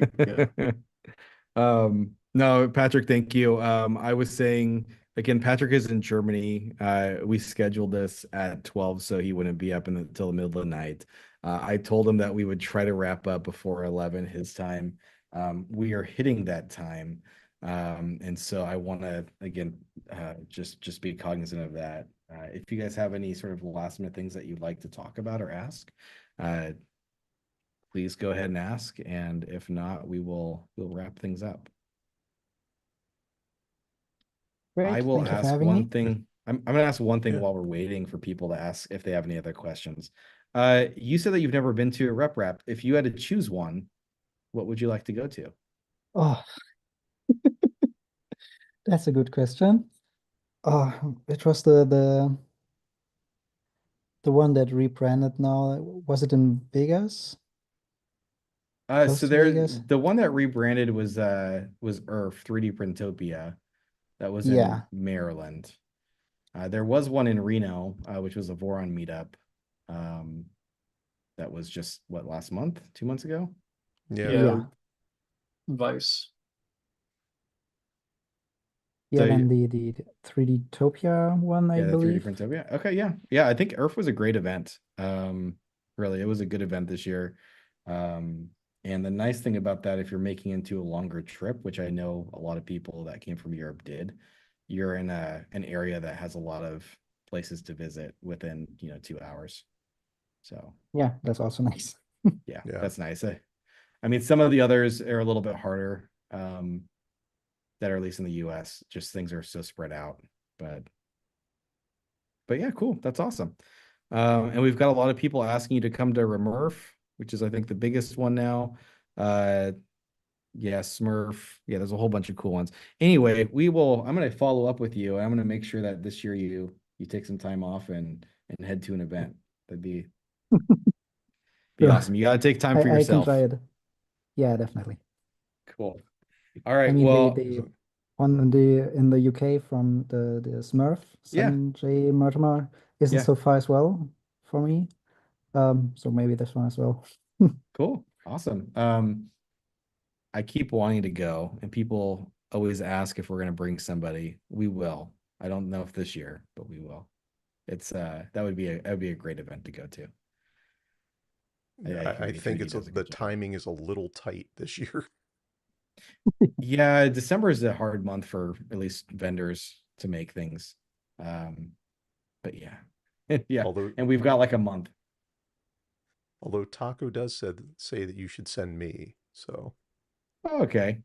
S4: God.
S2: No, Patrick, thank you. I was saying again, Patrick is in Germany. We scheduled this at 12 so he wouldn't be up until the middle of the night. I told him that we would try to wrap up before 11 his time. We are hitting that time. And so I want to again just be cognizant of that. If you guys have any sort of last minute things that you'd like to talk about or ask, please go ahead and ask. And if not, we'll wrap things up.
S3: Great.
S2: I will
S3: Thank you for
S2: ask
S3: having
S2: one
S3: me.
S2: thing. I'm going to ask one thing
S1: Yeah.
S2: while we're waiting for people to ask if they have any other questions. You said that you've never been to a rep wrap. If you had to choose one, what would you like to go to?
S3: Oh, that's a good question. Oh, it was the one that rebranded now. Was it in Vegas? Close
S2: So
S3: to Vegas?
S2: the one that rebranded was Earth 3D Printopia. That was in
S3: Yeah.
S2: Maryland. There was one in Reno, which was a Voron meetup. That was just what, last month, 2 months ago?
S1: Yeah.
S3: Yeah.
S4: Vice.
S3: Yeah,
S2: So
S3: then the 3D Topia one, I
S2: yeah, the 3D
S3: believe.
S2: Printopia. Okay, yeah. Yeah, I think Earth was a great event. Really, it was a good event this year. And the nice thing about that, if you're making into a longer trip, which I know a lot of people that came from Europe did, you're in an area that has a lot of places to visit within, 2 hours. So
S3: Yeah, that's also nice.
S2: yeah,
S1: Yeah.
S2: that's nice. I mean, some of the others are a little bit harder, that are at least in the US. Just things are so spread out. But yeah, cool. That's awesome. And we've got a lot of people asking you to come to Remurf, which is I think the biggest one now. Uh, yeah, Smurf. Yeah, there's a whole bunch of cool ones. Anyway, I'm gonna follow up with you. I'm gonna make sure that this year you take some time off and head to an event. That'd be
S3: Sure.
S2: awesome. You gotta take time for
S3: I can try
S2: yourself.
S3: it. Yeah, definitely.
S2: Cool. All
S3: I
S2: right.
S3: mean
S2: Well,
S3: the one in the UK from the Smurf,
S2: yeah,
S3: Sanjay Mortimer, isn't
S2: yeah,
S3: so far as well for me. So maybe this one as well.
S2: cool. Awesome. I keep wanting to go, and people always ask if we're gonna bring somebody. We will. I don't know if this year, but we will. It's that would be a great event to go to.
S1: Yeah,
S2: I
S1: I think
S2: he does a
S1: the
S2: good job.
S1: timing is a little tight this year.
S2: Yeah, December is a hard month for at least vendors to make things. But yeah. Yeah.
S1: although
S2: And we've got like a month.
S1: although Taco does say that you should send me. So
S2: Oh, okay.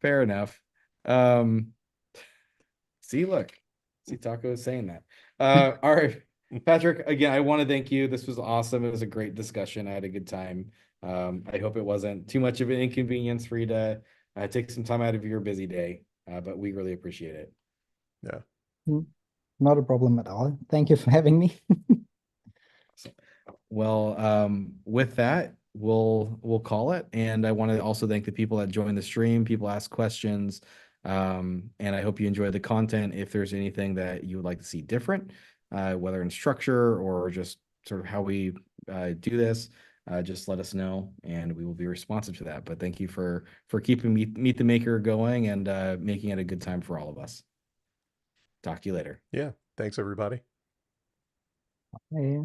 S2: Fair enough. Um, look, Taco is saying that. All right, Patrick, again, I want to thank you. This was awesome. It was a great discussion. I had a good time. I hope it wasn't too much of an inconvenience for you to take some time out of your busy day, but we really appreciate it.
S1: yeah.
S3: Not a problem at all. Thank you for having me.
S2: Well, with that, we'll call it. And I want to also thank the people that joined the stream, people ask questions. And I hope you enjoy the content. If there's anything that you would like to see different, whether in structure or just sort of how we do this, just let us know and we will be responsive to that. But thank you for keeping Meet the Maker going and making it a good time for all of us. Talk to you later.
S1: Yeah. Thanks everybody.
S3: Yeah.